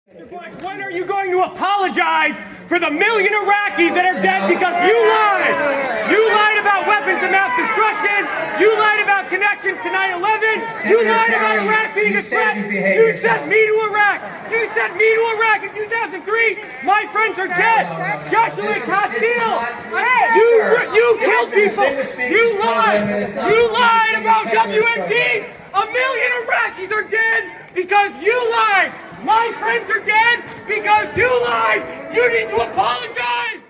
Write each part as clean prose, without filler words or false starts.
When are you going to apologize for the million Iraqis that are dead because you lied? You lied about weapons of mass destruction. You lied about connections to 9/11. You lied about Iraq being a threat. You sent me to Iraq. You sent me to Iraq in 2003. My friends are dead. Joshua Castile. You killed people. You lied. You lied about WMD. A million Iraqis are dead because you lied. My friends are dead because you lied! You need to apologize!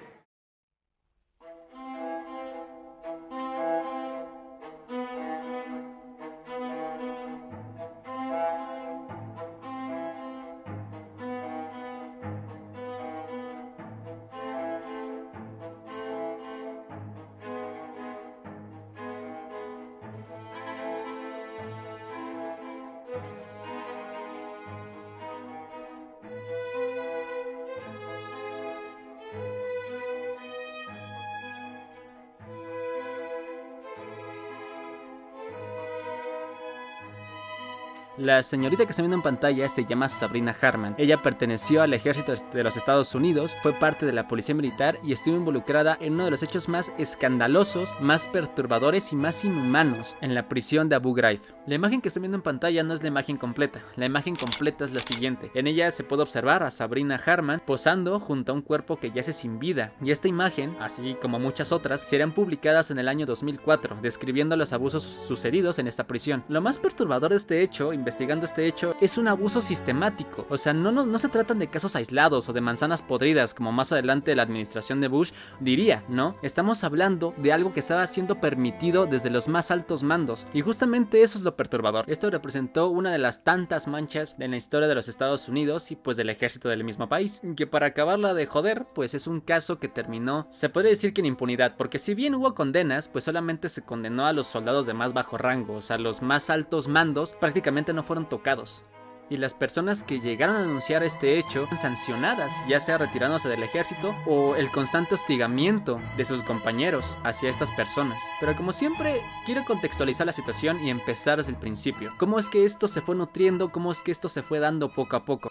La señorita que está viendo en pantalla se llama Sabrina Hartman. Ella perteneció al ejército de los Estados Unidos, fue parte de la policía militar y estuvo involucrada en uno de los hechos más escandalosos, más perturbadores y más inhumanos en la prisión de Abu Ghraib. La imagen que está viendo en pantalla no es la imagen completa. La imagen completa es la siguiente. En ella se puede observar a Sabrina Hartman posando junto a un cuerpo que yace sin vida. Y esta imagen, así como muchas otras, serán publicadas en el año 2004, describiendo los abusos sucedidos en esta prisión. Lo más perturbador de este hecho, investigando este hecho, es un abuso sistemático. O sea, no se tratan de casos aislados o de manzanas podridas como más adelante la administración de Bush diría, ¿no? Estamos hablando de algo que estaba siendo permitido desde los más altos mandos. Y justamente eso es lo perturbador. Esto representó una de las tantas manchas en la historia de los Estados Unidos y pues del ejército del mismo país, que para acabarla de joder, pues es un caso que terminó, se podría decir que en impunidad, porque si bien hubo condenas, pues solamente se condenó a los soldados de más bajo rango. O sea, los más altos mandos prácticamente no fueron tocados. Y las personas que llegaron a denunciar este hecho fueron sancionadas, ya sea retirándose del ejército o el constante hostigamiento de sus compañeros hacia estas personas. Pero como siempre, quiero contextualizar la situación y empezar desde el principio. ¿Cómo es que esto se fue nutriendo? ¿Cómo es que esto se fue dando poco a poco?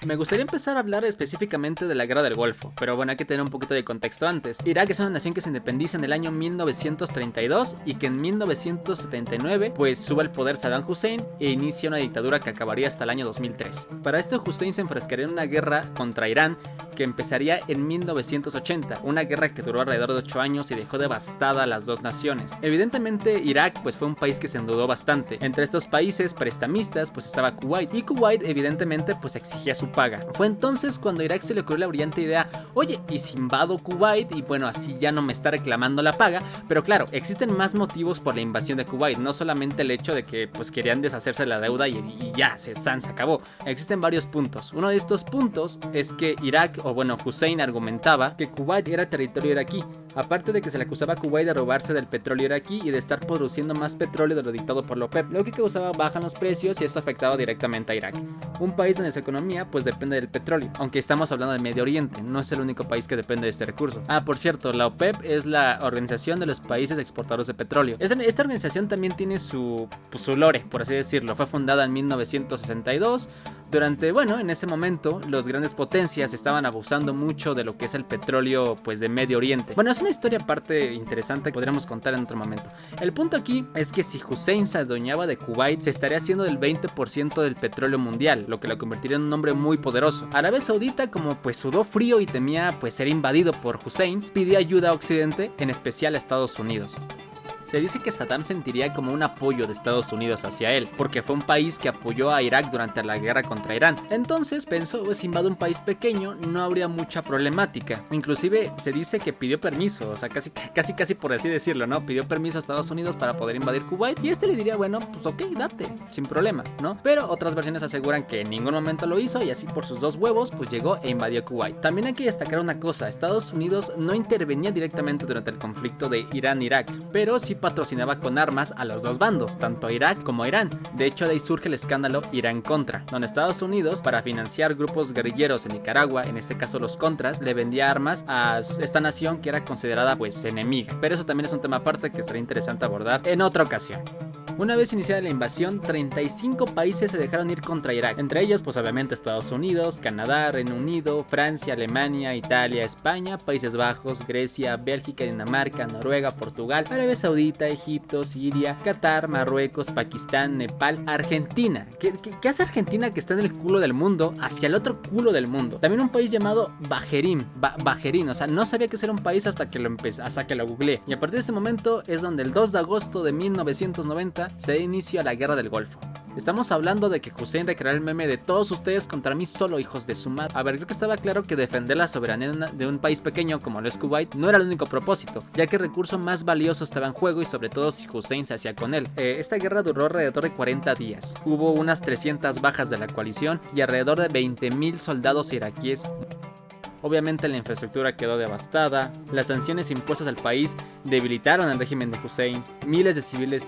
Me gustaría empezar a hablar específicamente de la Guerra del Golfo, pero bueno, hay que tener un poquito de contexto antes. Irak es una nación que se independiza en el año 1932 y que en 1979 pues sube al poder Saddam Hussein e inicia una dictadura que acabaría hasta el año 2003. Para esto Hussein se enfrascaría en una guerra contra Irán que empezaría en 1980, una guerra que duró alrededor de 8 años y dejó devastada a las dos naciones. Evidentemente Irak pues fue un país que se endeudó bastante. Entre estos países prestamistas pues estaba Kuwait, y Kuwait evidentemente pues exigía su paga. Fue entonces cuando a Irak se le ocurrió la brillante idea, oye, ¿y si invado Kuwait? Y bueno, así ya no me está reclamando la paga. Pero claro, existen más motivos por la invasión de Kuwait, no solamente el hecho de que pues querían deshacerse de la deuda y ya, se acabó. Existen varios puntos. Uno de estos puntos es que Irak, o bueno, Hussein argumentaba que Kuwait era territorio iraquí. Aparte de que se le acusaba a Kuwait de robarse del petróleo iraquí y de estar produciendo más petróleo de lo dictado por la OPEP, lo que causaba baja en los precios y esto afectaba directamente a Irak, un país donde su economía pues depende del petróleo, aunque estamos hablando del Medio Oriente, no es el único país que depende de este recurso. Por cierto, la OPEP es la Organización de los Países Exportadores de Petróleo. Esta organización también tiene su lore, por así decirlo. Fue fundada en 1962. Durante, bueno, en ese momento los grandes potencias estaban abusando mucho de lo que es el petróleo pues de Medio Oriente. Bueno, es una historia aparte interesante que podríamos contar en otro momento. El punto aquí es que si Hussein se adueñaba de Kuwait, se estaría haciendo del 20% del petróleo mundial, lo que lo convertiría en un hombre muy poderoso. Arabia Saudita, como pues sudó frío y temía pues ser invadido por Hussein, pidió ayuda a Occidente, en especial a Estados Unidos. Se dice que Saddam sentiría como un apoyo de Estados Unidos hacia él, porque fue un país que apoyó a Irak durante la guerra contra Irán. Entonces pensó, pues si invado un país pequeño no habría mucha problemática. Inclusive se dice que pidió permiso, o sea, casi por así decirlo, ¿no? Pidió permiso a Estados Unidos para poder invadir Kuwait y este le diría, bueno, pues ok, date, sin problema, ¿no? Pero otras versiones aseguran que en ningún momento lo hizo y así por sus dos huevos, pues llegó e invadió Kuwait. También hay que destacar una cosa, Estados Unidos no intervenía directamente durante el conflicto de Irán-Irak, pero sí patrocinaba con armas a los dos bandos, tanto a Irak como a Irán. De hecho, de ahí surge el escándalo Irán-Contra, donde Estados Unidos, para financiar grupos guerrilleros en Nicaragua, en este caso los Contras, le vendía armas a esta nación que era considerada pues enemiga. Pero eso también es un tema aparte que estaría interesante abordar en otra ocasión. Una vez iniciada la invasión, 35 países se dejaron ir contra Irak. Entre ellos, pues obviamente Estados Unidos, Canadá, Reino Unido, Francia, Alemania, Italia, España, Países Bajos, Grecia, Bélgica, Dinamarca, Noruega, Portugal, Arabia Saudita, Egipto, Siria, Qatar, Marruecos, Pakistán, Nepal, Argentina. ¿Qué hace Argentina que está en el culo del mundo hacia el otro culo del mundo? También un país llamado Bahrein, o sea, no sabía que era un país hasta que lo googleé. Y a partir de ese momento es donde el 2 de agosto de 1990 se inicia la Guerra del Golfo. Estamos hablando de que Hussein recreará el meme de todos ustedes contra mí solo, hijos de su madre. A ver, creo que estaba claro que defender la soberanía de un país pequeño como lo es Kuwait no era el único propósito, ya que el recurso más valioso estaba en juego y sobre todo si Hussein se hacía con él. Esta guerra duró alrededor de 40 días. Hubo unas 300 bajas de la coalición y alrededor de 20.000 soldados iraquíes. Obviamente la infraestructura quedó devastada, las sanciones impuestas al país debilitaron al régimen de Hussein, miles de civiles,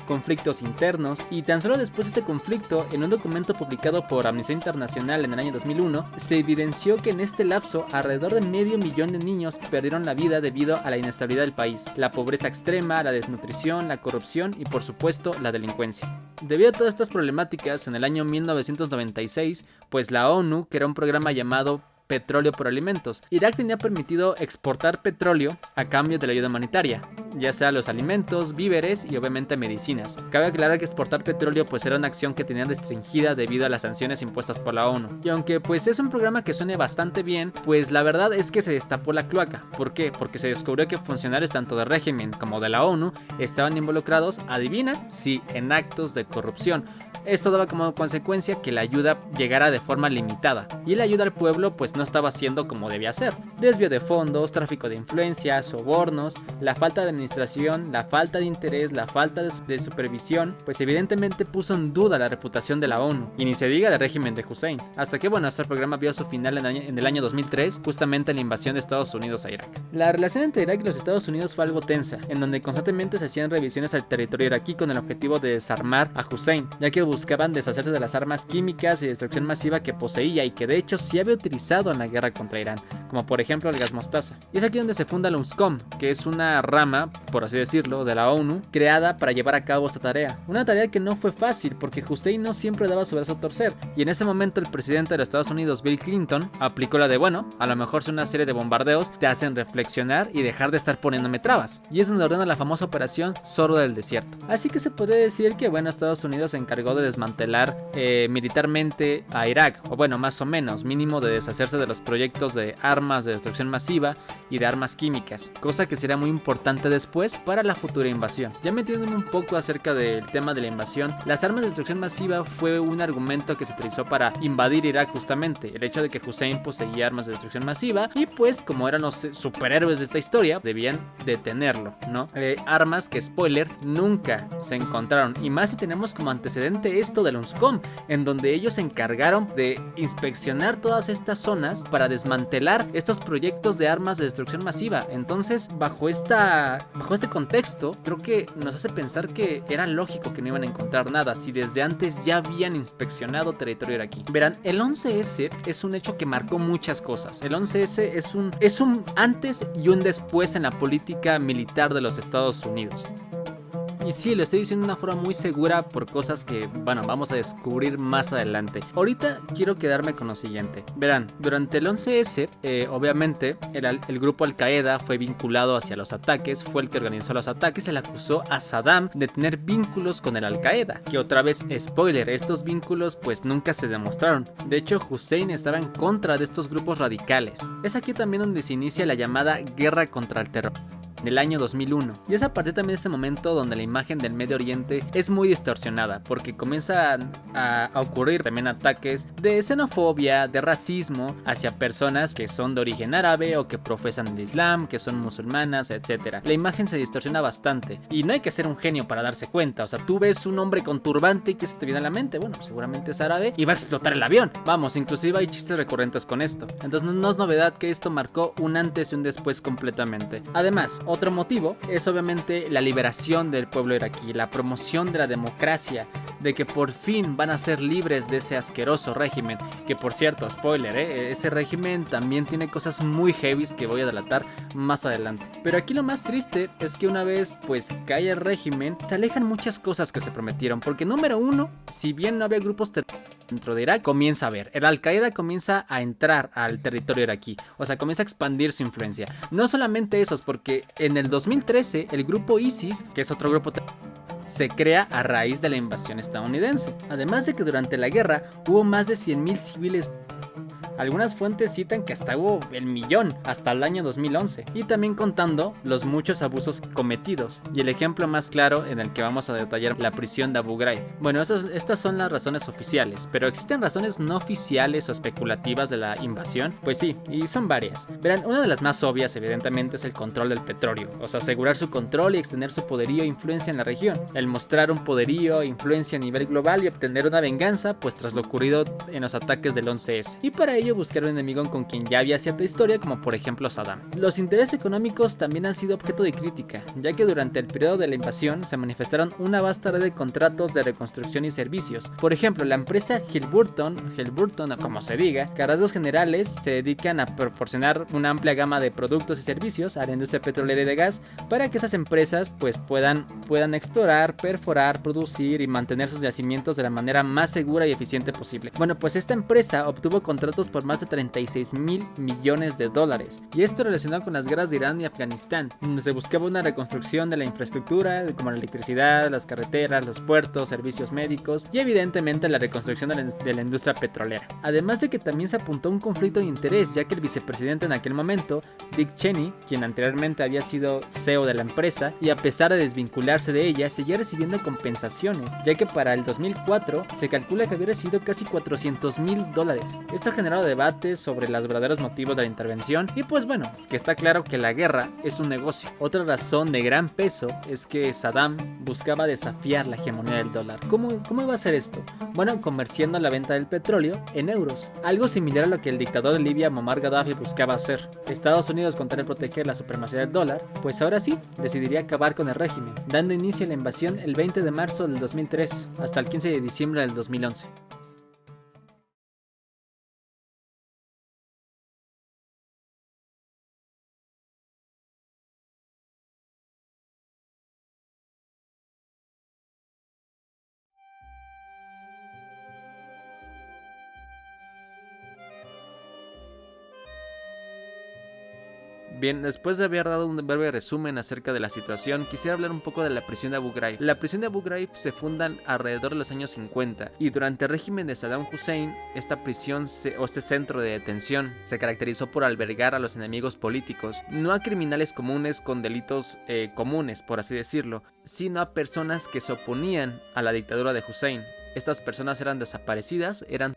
conflictos internos, y tan solo después de este conflicto, en un documento publicado por Amnistía Internacional en el año 2001, se evidenció que en este lapso alrededor de 500.000 de niños perdieron la vida debido a la inestabilidad del país, la pobreza extrema, la desnutrición, la corrupción y por supuesto la delincuencia. Debido a todas estas problemáticas, en el año 1996, pues la ONU creó un programa llamado Petróleo por Alimentos. Irak tenía permitido exportar petróleo a cambio de la ayuda humanitaria, ya sea los alimentos, víveres y obviamente medicinas. Cabe aclarar que exportar petróleo pues era una acción que tenían restringida debido a las sanciones impuestas por la ONU. Y aunque pues es un programa que suene bastante bien, pues la verdad es que se destapó la cloaca. ¿Por qué? Porque se descubrió que funcionarios tanto del régimen como de la ONU estaban involucrados, adivina, sí, en actos de corrupción. Esto daba como consecuencia que la ayuda llegara de forma limitada y la ayuda al pueblo pues no estaba siendo como debía ser. Desvío de fondos, tráfico de influencias, sobornos, la falta de administración, la falta de interés, la falta de supervisión, pues evidentemente puso en duda la reputación de la ONU y ni se diga del régimen de Hussein. Hasta que bueno, este programa vio su final en el año 2003, justamente la invasión de Estados Unidos a Irak. La relación entre Irak y los Estados Unidos fue algo tensa, en donde constantemente se hacían revisiones al territorio iraquí con el objetivo de desarmar a Hussein, ya que buscaban deshacerse de las armas químicas y destrucción masiva que poseía y que de hecho sí había utilizado en la guerra contra Irán, como por ejemplo el gas mostaza. Y es aquí donde se funda la UNSCOM, que es una rama, por así decirlo, de la ONU, creada para llevar a cabo esta tarea. Una tarea que no fue fácil porque Hussein no siempre daba su brazo a torcer, y en ese momento el presidente de los Estados Unidos, Bill Clinton, aplicó la de bueno, a lo mejor si una serie de bombardeos te hacen reflexionar y dejar de estar poniéndome trabas. Y es donde ordena la famosa operación Zorro del Desierto. Así que se podría decir que bueno, Estados Unidos se encargó de desmantelar militarmente a Irak, o bueno, más o menos, mínimo de deshacerse de los proyectos de armas de destrucción masiva y de armas químicas, cosa que será muy importante después para la futura invasión. Ya metiéndome un poco acerca del tema de la invasión, las armas de destrucción masiva fue un argumento que se utilizó para invadir Irak justamente, el hecho de que Hussein poseía armas de destrucción masiva y pues como eran los superhéroes de esta historia, debían detenerlo, ¿no? Armas que, spoiler, nunca se encontraron, y más si tenemos como antecedente esto de la UNSCOM, en donde ellos se encargaron de inspeccionar todas estas zonas para desmantelar estos proyectos de armas de destrucción masiva. Entonces, bajo este contexto, creo que nos hace pensar que era lógico que no iban a encontrar nada si desde antes ya habían inspeccionado territorio iraquí. Verán, el 11S es un hecho que marcó muchas cosas. El 11S es un antes y un después en la política militar de los Estados Unidos. Y sí, lo estoy diciendo de una forma muy segura por cosas que, bueno, vamos a descubrir más adelante. Ahorita quiero quedarme con lo siguiente. Verán, durante el 11S, obviamente, el grupo Al-Qaeda fue vinculado hacia los ataques, fue el que organizó los ataques, se le acusó a Saddam de tener vínculos con el Al-Qaeda. Que otra vez, spoiler, estos vínculos pues nunca se demostraron. De hecho, Hussein estaba en contra de estos grupos radicales. Es aquí también donde se inicia la llamada guerra contra el terror del año 2001, y es a partir también de ese momento donde la imagen del Medio Oriente es muy distorsionada, porque comienzan a ocurrir también ataques de xenofobia, de racismo hacia personas que son de origen árabe o que profesan el Islam, que son musulmanas, etc. La imagen se distorsiona bastante y no hay que ser un genio para darse cuenta. O sea, tú ves un hombre con turbante y ¿qué se te viene a la mente? Bueno, seguramente es árabe y va a explotar el avión. Vamos, inclusive hay chistes recurrentes con esto. Entonces no es novedad que esto marcó un antes y un después completamente. Además, Otro motivo es obviamente la liberación del pueblo iraquí, la promoción de la democracia, de que por fin van a ser libres de ese asqueroso régimen, que por cierto, spoiler, ese régimen también tiene cosas muy heavies que voy a delatar más adelante. Pero aquí lo más triste es que una vez pues cae el régimen, se alejan muchas cosas que se prometieron, porque número uno, si bien no había grupos dentro de Irak, comienza a haber, el Al-Qaeda comienza a entrar al territorio iraquí, o sea, comienza a expandir su influencia. No solamente esos, porque en el 2013 el grupo ISIS, que es otro grupo se crea a raíz de la invasión estadounidense. Además de que durante la guerra hubo más de 100.000 civiles. Algunas fuentes citan que hasta hubo el millón hasta el año 2011, y también contando los muchos abusos cometidos, y el ejemplo más claro en el que vamos a detallar la prisión de Abu Ghraib. Bueno, estas son las razones oficiales, pero ¿existen razones no oficiales o especulativas de la invasión? Pues sí, y son varias. Verán, una de las más obvias evidentemente es el control del petróleo, o sea, asegurar su control y extender su poderío e influencia en la región, el mostrar un poderío e influencia a nivel global y obtener una venganza pues tras lo ocurrido en los ataques del 11S, y para ello buscar un enemigo con quien ya había cierta historia, como por ejemplo Saddam. Los intereses económicos también han sido objeto de crítica, ya que durante el periodo de la invasión se manifestaron una vasta red de contratos de reconstrucción y servicios. Por ejemplo, la empresa Halliburton, como se diga, que a rasgos generales se dedican a proporcionar una amplia gama de productos y servicios a la industria petrolera y de gas para que esas empresas pues puedan explorar, perforar, producir y mantener sus yacimientos de la manera más segura y eficiente posible. Bueno, pues esta empresa obtuvo contratos por más de 36.000 millones de dólares, y esto relacionado con las guerras de Irán y Afganistán, donde se buscaba una reconstrucción de la infraestructura como la electricidad, las carreteras, los puertos, servicios médicos y evidentemente la reconstrucción de la industria petrolera. Además de que también se apuntó a un conflicto de interés, ya que el vicepresidente en aquel momento, Dick Cheney, quien anteriormente había sido CEO de la empresa y a pesar de desvincularse de ella, seguía recibiendo compensaciones, ya que para el 2004 se calcula que había recibido casi $400.000. Esto ha generado debate sobre los verdaderos motivos de la intervención, y pues bueno, que está claro que la guerra es un negocio. Otra razón de gran peso es que Saddam buscaba desafiar la hegemonía del dólar. ¿Cómo iba a hacer esto? Bueno, comerciando la venta del petróleo en euros, algo similar a lo que el dictador de Libia Muammar Gaddafi buscaba hacer. Estados Unidos, con tal de proteger la supremacía del dólar, pues ahora sí, decidiría acabar con el régimen, dando inicio a la invasión el 20 de marzo del 2003 hasta el 15 de diciembre del 2011. Bien, después de haber dado un breve resumen acerca de la situación, quisiera hablar un poco de la prisión de Abu Ghraib. La prisión de Abu Ghraib se funda alrededor de los años 50 y durante el régimen de Saddam Hussein, esta prisión este centro de detención se caracterizó por albergar a los enemigos políticos, no a criminales comunes con delitos comunes, por así decirlo, sino a personas que se oponían a la dictadura de Hussein. Estas personas eran desaparecidas, eran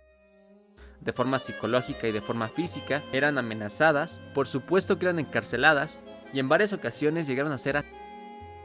de forma psicológica y de forma física, eran amenazadas, por supuesto que eran encarceladas, y en varias ocasiones llegaron a ser.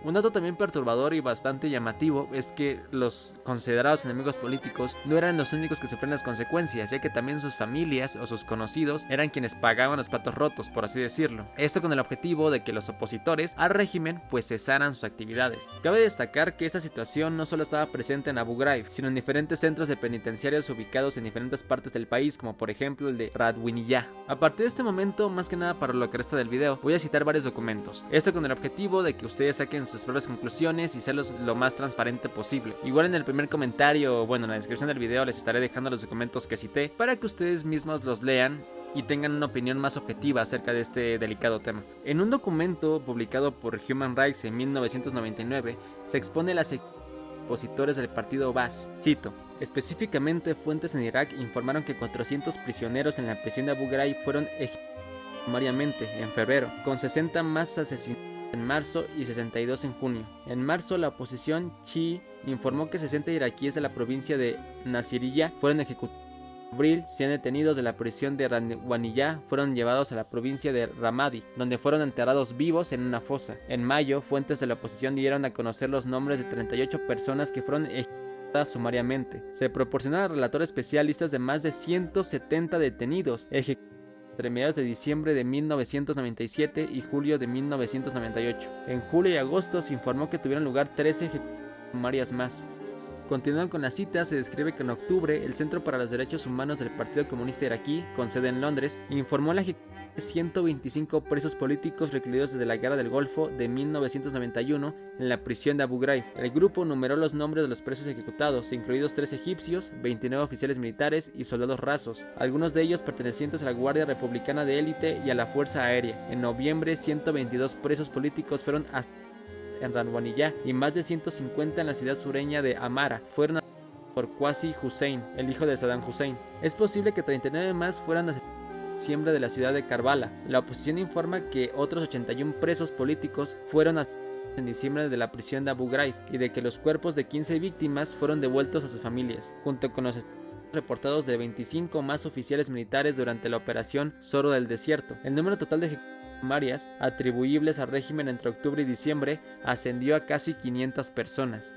Un dato también perturbador y bastante llamativo es que los considerados enemigos políticos no eran los únicos que sufrían las consecuencias, ya que también sus familias o sus conocidos eran quienes pagaban los platos rotos, por así decirlo. Esto con el objetivo de que los opositores al régimen pues cesaran sus actividades. Cabe destacar que esta situación no solo estaba presente en Abu Ghraib, sino en diferentes centros de penitenciarios ubicados en diferentes partes del país, como por ejemplo el de Radwaniyah. A partir de este momento, más que nada para lo que resta del video, voy a citar varios documentos. Esto con el objetivo de que ustedes saquen sus propias conclusiones y serlos lo más transparente posible. Igual en el primer comentario, bueno, en la descripción del video les estaré dejando los documentos que cité para que ustedes mismos los lean y tengan una opinión más objetiva acerca de este delicado tema. En un documento publicado por Human Rights en 1999 se expone las opositores del partido Baas. Cito: específicamente, fuentes en Irak informaron que 400 prisioneros en la prisión de Abu Ghraib fueron ejecutados sumariamente en febrero, con 60 más asesinatos en marzo y 62 en junio. En marzo, la oposición chií informó que 60 iraquíes de la provincia de Nasiriyah fueron ejecutados. En abril, 100 detenidos de la prisión de Radwaniyah fueron llevados a la provincia de Ramadi, donde fueron enterrados vivos en una fosa. En mayo, fuentes de la oposición dieron a conocer los nombres de 38 personas que fueron ejecutadas sumariamente. Se proporcionaron al relator especial listas de más de 170 detenidos ejecutados entre mediados de diciembre de 1997 y julio de 1998. En julio y agosto se informó que tuvieron lugar 13 ejecuciones sumarias más. Continuando con la cita, se describe que en octubre el Centro para los Derechos Humanos del Partido Comunista Iraquí, con sede en Londres, informó la ejecución de 125 presos políticos recluidos desde la Guerra del Golfo de 1991 en la prisión de Abu Ghraib. El grupo numeró los nombres de los presos ejecutados, incluidos 3 egipcios, 29 oficiales militares y soldados rasos, algunos de ellos pertenecientes a la Guardia Republicana de Élite y a la Fuerza Aérea. En noviembre, 122 presos políticos fueron en Ranwaniyah y más de 150 en la ciudad sureña de Amara fueron asesinados por Qasi Hussein, el hijo de Saddam Hussein. Es posible que 39 más fueran asesinados en diciembre de la ciudad de Karbala. La oposición informa que otros 81 presos políticos fueron asesinados en diciembre de la prisión de Abu Ghraib y de que los cuerpos de 15 víctimas fueron devueltos a sus familias, junto con los reportados de 25 más oficiales militares durante la operación Zorro del Desierto. El número total de ejecuciones sumarias atribuibles al régimen entre octubre y diciembre ascendió a casi 500 personas.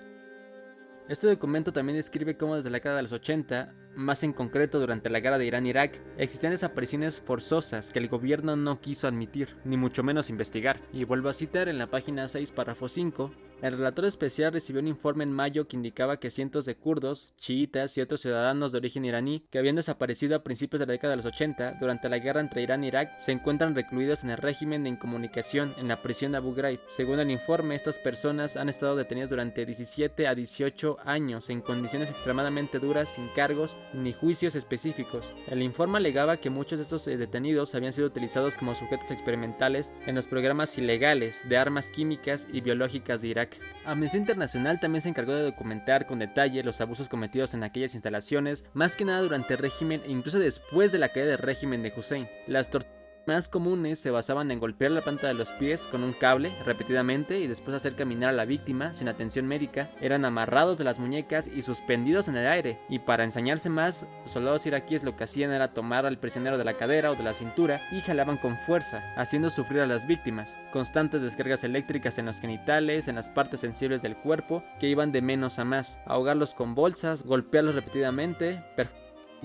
Este documento también describe cómo desde la década de los 80, más en concreto durante la guerra de Irán-Irak, existían desapariciones forzosas que el gobierno no quiso admitir, ni mucho menos investigar. Y vuelvo a citar en la página 6, párrafo 5, el relator especial recibió un informe en mayo que indicaba que cientos de kurdos, chiitas y otros ciudadanos de origen iraní que habían desaparecido a principios de la década de los 80 durante la guerra entre Irán e Irak se encuentran recluidos en el régimen de incomunicación en la prisión de Abu Ghraib. Según el informe, estas personas han estado detenidas durante 17 a 18 años en condiciones extremadamente duras, sin cargos ni juicios específicos. El informe alegaba que muchos de estos detenidos habían sido utilizados como sujetos experimentales en los programas ilegales de armas químicas y biológicas de Irak. Amnistía Internacional también se encargó de documentar con detalle los abusos cometidos en aquellas instalaciones, más que nada durante el régimen e incluso después de la caída del régimen de Hussein. Las torturas más comunes se basaban en golpear la planta de los pies con un cable repetidamente y después hacer caminar a la víctima sin atención médica. Eran amarrados de las muñecas y suspendidos en el aire, y para ensañarse más, los soldados iraquíes lo que hacían era tomar al prisionero de la cadera o de la cintura y jalaban con fuerza, haciendo sufrir a las víctamas. Constantes descargas eléctricas en los genitales, en las partes sensibles del cuerpo, que iban de menos a más, ahogarlos con bolsas, golpearlos repetidamente,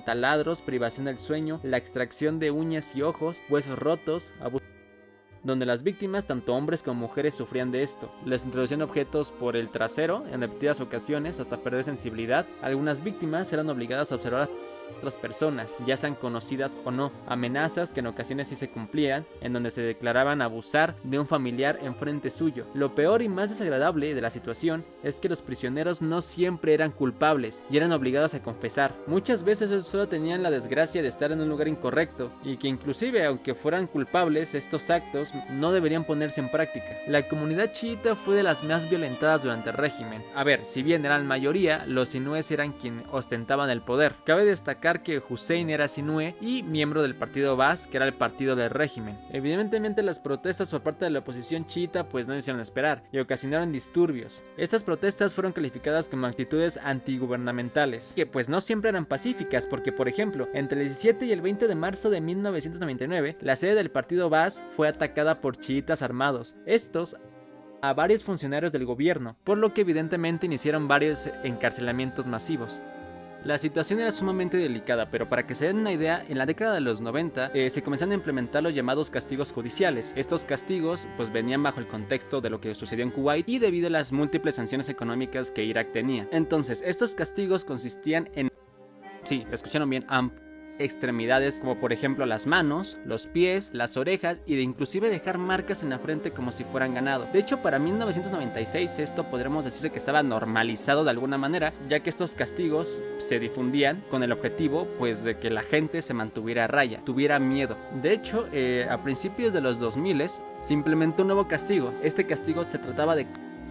taladros, privación del sueño, la extracción de uñas y ojos, huesos rotos, donde las víctimas, tanto hombres como mujeres, sufrían de esto. Les introducían objetos por el trasero en repetidas ocasiones hasta perder sensibilidad. Algunas víctimas eran obligadas a observar a otras personas, ya sean conocidas o no, amenazas que en ocasiones sí se cumplían, en donde se declaraban abusar de un familiar en frente suyo. Lo peor y más desagradable de la situación es que los prisioneros no siempre eran culpables y eran obligados a confesar. Muchas veces ellos solo tenían la desgracia de estar en un lugar incorrecto y que inclusive aunque fueran culpables, estos actos no deberían ponerse en práctica. La comunidad chiita fue de las más violentadas durante el régimen. A ver, si bien eran mayoría, los sinúes eran quienes ostentaban el poder. Cabe destacar que Hussein era sinúe y miembro del partido Baas, que era el partido del régimen. Evidentemente las protestas por parte de la oposición chiita pues no hicieron esperar y ocasionaron disturbios. Estas protestas fueron calificadas como actitudes antigubernamentales, que pues no siempre eran pacíficas, porque por ejemplo, entre el 17 y el 20 de marzo de 1999, la sede del partido Baas fue atacada por chiitas armados. Estos a varios funcionarios del gobierno, por lo que evidentemente iniciaron varios encarcelamientos masivos. La situación era sumamente delicada, pero para que se den una idea, en la década de los 90 se comenzaron a implementar los llamados castigos judiciales. Estos castigos pues venían bajo el contexto de lo que sucedió en Kuwait y debido a las múltiples sanciones económicas que Irak tenía. Entonces, estos castigos consistían en, sí, escucharon bien, extremidades como por ejemplo las manos, los pies, las orejas y de inclusive dejar marcas en la frente como si fueran ganado. De hecho, para 1996 esto podremos decir que estaba normalizado de alguna manera, ya que estos castigos se difundían con el objetivo pues de que la gente se mantuviera a raya, tuviera miedo. De hecho, a principios de los 2000 se implementó un nuevo castigo. Este castigo se trataba de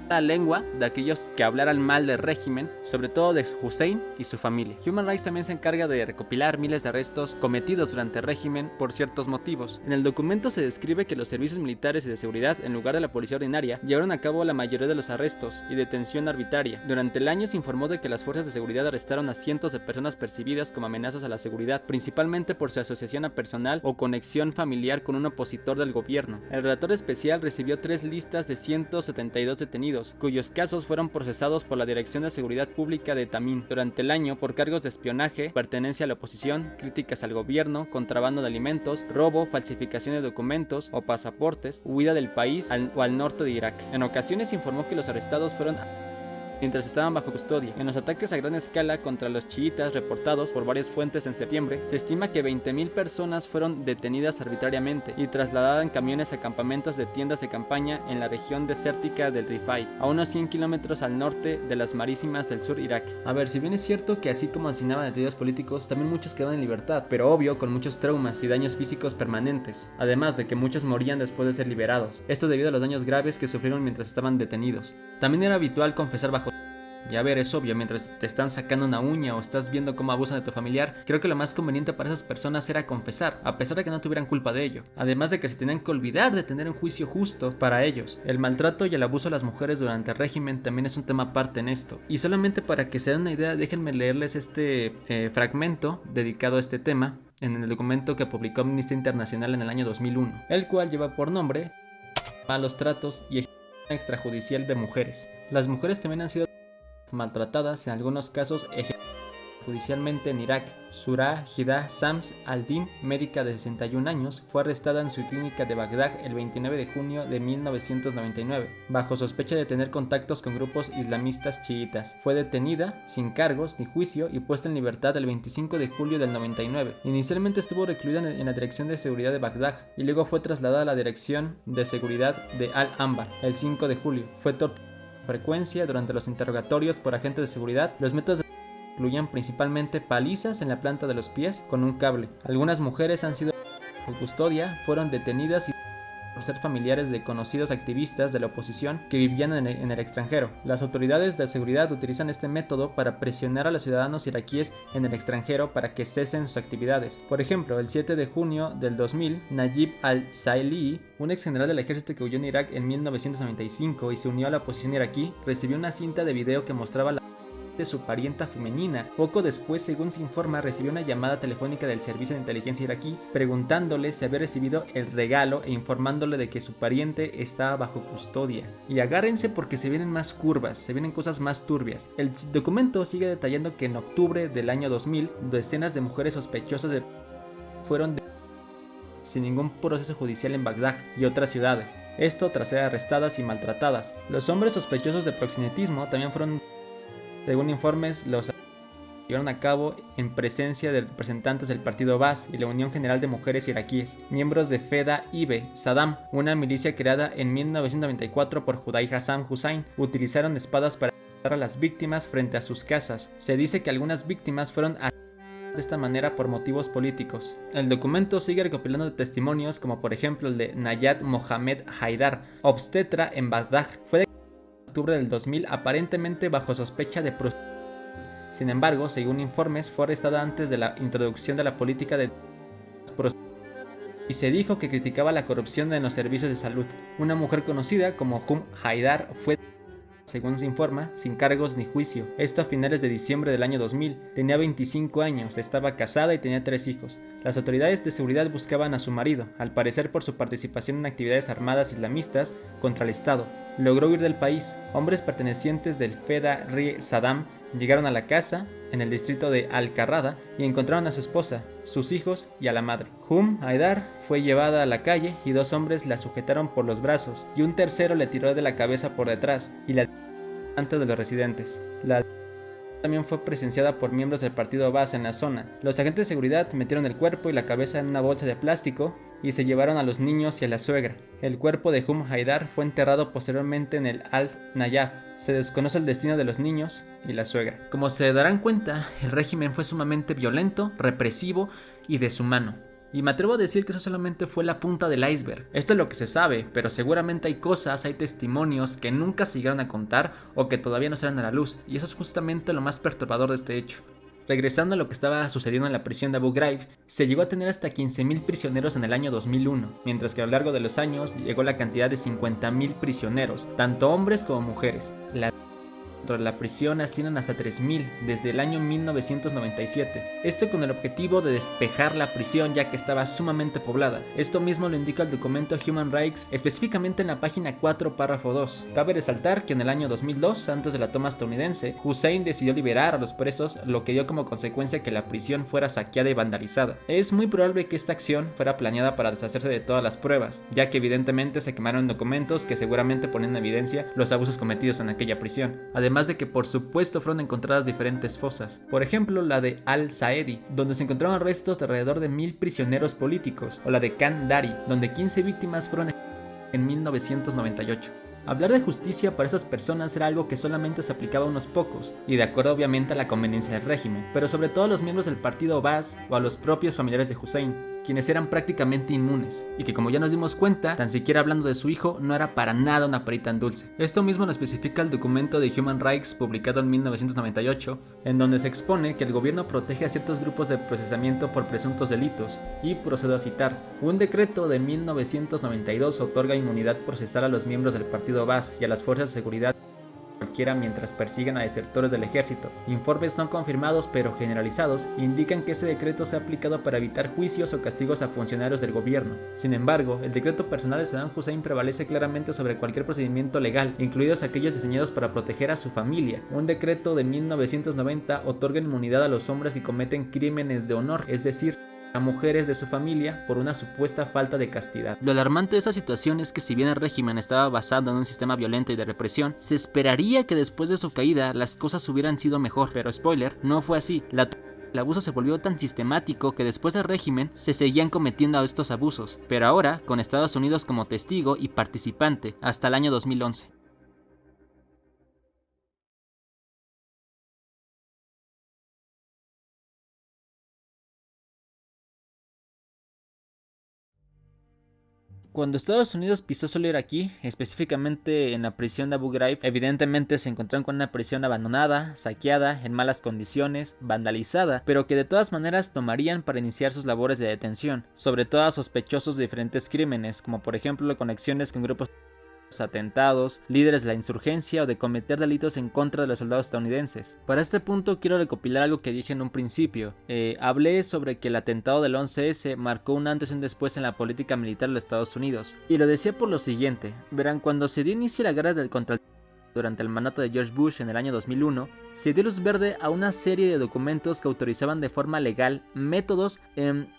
la lengua de aquellos que hablaran mal del régimen, sobre todo de Hussein y su familia. Human Rights también se encarga de recopilar miles de arrestos cometidos durante el régimen por ciertos motivos. En el documento se describe que los servicios militares y de seguridad, en lugar de la policía ordinaria, llevaron a cabo la mayoría de los arrestos y detención arbitraria. Durante el año se informó de que las fuerzas de seguridad arrestaron a cientos de personas percibidas como amenazas a la seguridad, principalmente por su asociación a personal o conexión familiar con un opositor del gobierno. El relator especial recibió 3 listas de 172 detenidos detenidos, cuyos casos fueron procesados por la Dirección de Seguridad Pública de Tamín durante el año por cargos de espionaje, pertenencia a la oposición, críticas al gobierno, contrabando de alimentos, robo, falsificación de documentos o pasaportes, huida del país o al norte de Irak. En ocasiones informó que los arrestados fueron mientras estaban bajo custodia. En los ataques a gran escala contra los chiitas reportados por varias fuentes en septiembre, se estima que 20.000 personas fueron detenidas arbitrariamente y trasladadas en camiones a campamentos de tiendas de campaña en la región desértica del Rifai, a unos 100 kilómetros al norte de las marísimas del sur Irak. A ver, si bien es cierto que así como asesinaban a detenidos políticos, también muchos quedaban en libertad, pero obvio con muchos traumas y daños físicos permanentes, además de que muchos morían después de ser liberados, esto debido a los daños graves que sufrieron mientras estaban detenidos. También era habitual confesar bajo. Y a ver, es obvio, mientras te están sacando una uña o estás viendo cómo abusan de tu familiar, creo que lo más conveniente para esas personas era confesar, a pesar de que no tuvieran culpa de ello. Además de que se tenían que olvidar de tener un juicio justo para ellos. El maltrato y el abuso a las mujeres durante el régimen también es un tema aparte en esto. Y solamente para que se den una idea, déjenme leerles este fragmento dedicado a este tema en el documento que publicó Amnistía Internacional en el año 2001, el cual lleva por nombre Malos tratos y ejecución extrajudicial de mujeres. Las mujeres también han sido maltratadas, en algunos casos judicialmente en Irak. Surah Hida Sams al-Din, médica de 61 años, fue arrestada en su clínica de Bagdad el 29 de junio de 1999, bajo sospecha de tener contactos con grupos islamistas chiitas. Fue detenida, sin cargos ni juicio, y puesta en libertad el 25 de julio del 99. Inicialmente estuvo recluida en la Dirección de Seguridad de Bagdad, y luego fue trasladada a la Dirección de Seguridad de Al-Anbar el 5 de julio. Fue torturada frecuencia durante los interrogatorios por agentes de seguridad. Los métodos incluían principalmente palizas en la planta de los pies con un cable. Algunas mujeres han sido por custodia, fueron detenidas y por ser familiares de conocidos activistas de la oposición que vivían en el extranjero. Las autoridades de seguridad utilizan este método para presionar a los ciudadanos iraquíes en el extranjero para que cesen sus actividades. Por ejemplo, el 7 de junio del 2000, Najib al-Saili, un ex general del ejército que huyó en Irak en 1995 y se unió a la oposición iraquí, recibió una cinta de video que mostraba la de su parienta femenina. Poco después, según se informa, recibió una llamada telefónica del servicio de inteligencia iraquí preguntándole si había recibido el regalo e informándole de que su pariente estaba bajo custodia. Y agárrense porque se vienen más curvas, se vienen cosas más turbias. El documento sigue detallando que en octubre del año 2000, decenas de mujeres sospechosas fueron sin ningún proceso judicial en Bagdad y otras ciudades. Esto tras ser arrestadas y maltratadas. Los hombres sospechosos de proxenetismo también fueron, según informes, los llevaron a cabo en presencia de representantes del partido Baas y la Unión General de Mujeres Iraquíes, miembros de Feda Ibe Saddam, una milicia creada en 1994 por Judai Hassan Hussein. Utilizaron espadas para matar a las víctimas frente a sus casas. Se dice que algunas víctimas fueron de esta manera por motivos políticos. El documento sigue recopilando testimonios como por ejemplo el de Nayat Mohamed Haidar, obstetra en Bagdad. Fue de octubre del 2000 aparentemente bajo sospecha de prostitución. Sin embargo, según informes, fue arrestada antes de la introducción de la política de prostitución y se dijo que criticaba la corrupción en los servicios de salud. Una mujer conocida como Haidar fue, según se informa, sin cargos ni juicio. Esto a finales de diciembre del año 2000. Tenía 25 años, estaba casada y tenía 3 hijos. Las autoridades de seguridad buscaban a su marido, al parecer por su participación en actividades armadas islamistas contra el Estado. Logró huir del país. Hombres pertenecientes del Feda Rie Saddam llegaron a la casa en el distrito de Al-Qarrada y encontraron a su esposa, sus hijos y a la madre. Haidar fue llevada a la calle y 2 hombres la sujetaron por los brazos y un tercero le tiró de la cabeza por detrás y la delante de los residentes. La también fue presenciada por miembros del partido Baas en la zona. Los agentes de seguridad metieron el cuerpo y la cabeza en una bolsa de plástico y se llevaron a los niños y a la suegra. El cuerpo de Haidar fue enterrado posteriormente en el Al-Nayaf. Se desconoce el destino de los niños y la suegra. Como se darán cuenta, el régimen fue sumamente violento, represivo y deshumano. Y me atrevo a decir que eso solamente fue la punta del iceberg. Esto es lo que se sabe, pero seguramente hay cosas, hay testimonios que nunca se llegaron a contar o que todavía no salen a la luz, y eso es justamente lo más perturbador de este hecho. Regresando a lo que estaba sucediendo en la prisión de Abu Ghraib, se llegó a tener hasta 15.000 prisioneros en el año 2001, mientras que a lo largo de los años llegó la cantidad de 50.000 prisioneros, tanto hombres como mujeres. La dentro de la prisión ascienden hasta 3000 desde el año 1997. Esto con el objetivo de despejar la prisión, ya que estaba sumamente poblada. Esto mismo lo indica el documento Human Rights, específicamente en la página 4, párrafo 2. Cabe resaltar que en el año 2002, antes de la toma estadounidense, Hussein decidió liberar a los presos, lo que dio como consecuencia que la prisión fuera saqueada y vandalizada. Es muy probable que esta acción fuera planeada para deshacerse de todas las pruebas, ya que evidentemente se quemaron documentos que seguramente ponen en evidencia los abusos cometidos en aquella prisión. Además de que por supuesto fueron encontradas diferentes fosas, por ejemplo la de Al-Saedi, donde se encontraron restos de alrededor de 1000 prisioneros políticos, o la de Khan Dari, donde 15 víctimas fueron en 1998. Hablar de justicia para esas personas era algo que solamente se aplicaba a unos pocos, y de acuerdo obviamente a la conveniencia del régimen, pero sobre todo a los miembros del partido Baas o a los propios familiares de Hussein, quienes eran prácticamente inmunes, y que como ya nos dimos cuenta, tan siquiera hablando de su hijo, no era para nada una perita en dulce. Esto mismo lo especifica el documento de Human Rights publicado en 1998, en donde se expone que el gobierno protege a ciertos grupos de procesamiento por presuntos delitos, y procedo a citar: un decreto de 1992 otorga inmunidad procesal a los miembros del partido Baas y a las fuerzas de seguridad cualquiera mientras persigan a desertores del ejército. Informes no confirmados pero generalizados indican que ese decreto se ha aplicado para evitar juicios o castigos a funcionarios del gobierno. Sin embargo, el decreto personal de Saddam Hussein prevalece claramente sobre cualquier procedimiento legal, incluidos aquellos diseñados para proteger a su familia. Un decreto de 1990 otorga inmunidad a los hombres que cometen crímenes de honor, es decir, a mujeres de su familia por una supuesta falta de castidad. Lo alarmante de esa situación es que si bien el régimen estaba basado en un sistema violento y de represión, se esperaría que después de su caída las cosas hubieran sido mejor, pero spoiler, no fue así. El abuso se volvió tan sistemático que después del régimen se seguían cometiendo estos abusos, pero ahora con Estados Unidos como testigo y participante hasta el año 2011. Cuando Estados Unidos pisó suelo iraquí, específicamente en la prisión de Abu Ghraib, evidentemente se encontraron con una prisión abandonada, saqueada, en malas condiciones, vandalizada, pero que de todas maneras tomarían para iniciar sus labores de detención, sobre todo a sospechosos de diferentes crímenes, como por ejemplo conexiones con grupos atentados, líderes de la insurgencia o de cometer delitos en contra de los soldados estadounidenses. Para este punto quiero recopilar algo que dije en un principio. Hablé sobre que el atentado del 11S marcó un antes y un después en la política militar de los Estados Unidos, y lo decía por lo siguiente. Verán, cuando se dio inicio a la guerra contra el durante el mandato de George Bush en el año 2001, se dio luz verde a una serie de documentos que autorizaban de forma legal métodos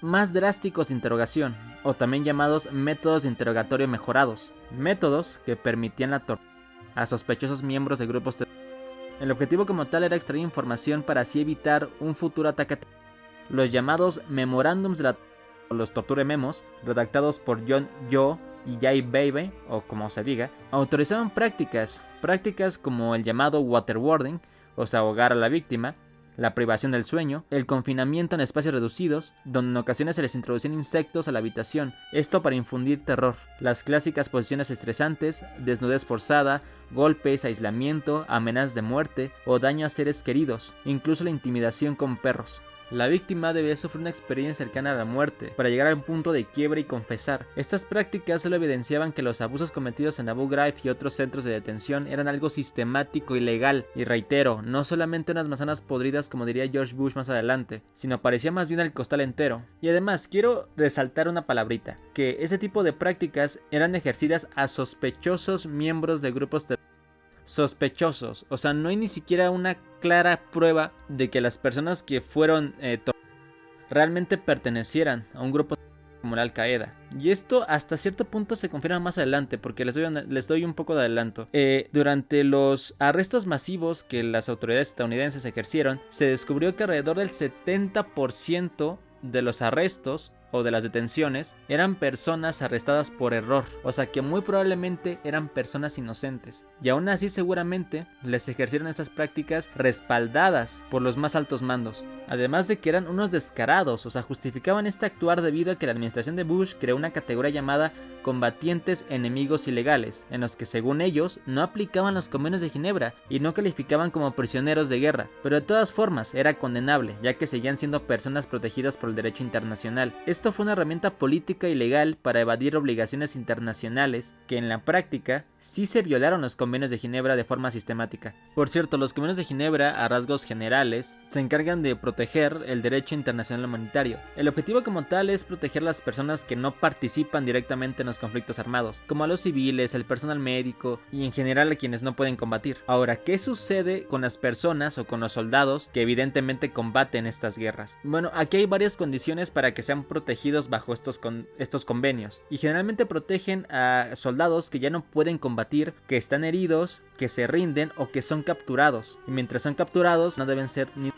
más drásticos de interrogación, o también llamados métodos de interrogatorio mejorados, métodos que permitían la tortura a sospechosos miembros de grupos terroristas. El objetivo como tal era extraer información para así evitar un futuro ataque. Los llamados memorándums de la o los torture memos, redactados por John Yo y Jay Baby, o como se diga, autorizaban prácticas como el llamado waterboarding, o sea, ahogar a la víctima, la privación del sueño, el confinamiento en espacios reducidos, donde en ocasiones se les introducían insectos a la habitación, esto para infundir terror, las clásicas posiciones estresantes, desnudez forzada, golpes, aislamiento, amenazas de muerte o daño a seres queridos, incluso la intimidación con perros. La víctima debía sufrir una experiencia cercana a la muerte para llegar a un punto de quiebre y confesar. Estas prácticas solo evidenciaban que los abusos cometidos en Abu Ghraib y otros centros de detención eran algo sistemático y legal. Y reitero, no solamente unas manzanas podridas como diría George Bush más adelante, sino parecía más bien el costal entero. Y además quiero resaltar una palabrita, que ese tipo de prácticas eran ejercidas a sospechosos miembros de grupos terroristas. Sospechosos, o sea, no hay ni siquiera una clara prueba de que las personas que fueron realmente pertenecieran a un grupo como la Al-Qaeda. Y esto hasta cierto punto se confirma más adelante, porque les doy un poco de adelanto. Durante los arrestos masivos que las autoridades estadounidenses ejercieron, se descubrió que alrededor del 70% de los arrestos o de las detenciones eran personas arrestadas por error, o sea que muy probablemente eran personas inocentes, y aún así seguramente les ejercieron estas prácticas respaldadas por los más altos mandos, además de que eran unos descarados, o sea justificaban este actuar debido a que la administración de Bush creó una categoría llamada combatientes enemigos ilegales, en los que según ellos no aplicaban los convenios de Ginebra y no calificaban como prisioneros de guerra, pero de todas formas era condenable, ya que seguían siendo personas protegidas por el derecho internacional. Esto esto fue una herramienta política y legal para evadir obligaciones internacionales que en la práctica sí se violaron los convenios de Ginebra de forma sistemática. Por cierto, los convenios de Ginebra, a rasgos generales, se encargan de proteger el derecho internacional humanitario. El objetivo como tal es proteger a las personas que no participan directamente en los conflictos armados, como a los civiles, el personal médico y en general a quienes no pueden combatir. Ahora, ¿qué sucede con las personas o con los soldados que evidentemente combaten estas guerras? Bueno, aquí hay varias condiciones para que sean protegidos bajo estos convenios, y generalmente protegen a soldados que ya no pueden combatir, que están heridos, que se rinden o que son capturados, y mientras son capturados no deben ser ni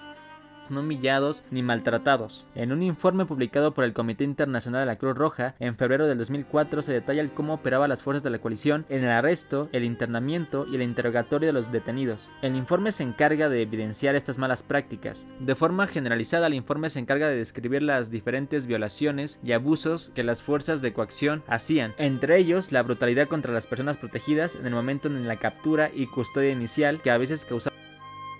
humillados ni maltratados. En un informe publicado por el Comité Internacional de la Cruz Roja en febrero del 2004 se detalla el cómo operaban las fuerzas de la coalición en el arresto, el internamiento y el interrogatorio de los detenidos. El informe se encarga de evidenciar estas malas prácticas. De forma generalizada, el informe se encarga de describir las diferentes violaciones y abusos que las fuerzas de coacción hacían, entre ellos la brutalidad contra las personas protegidas en el momento de la captura y custodia inicial, que a veces causaba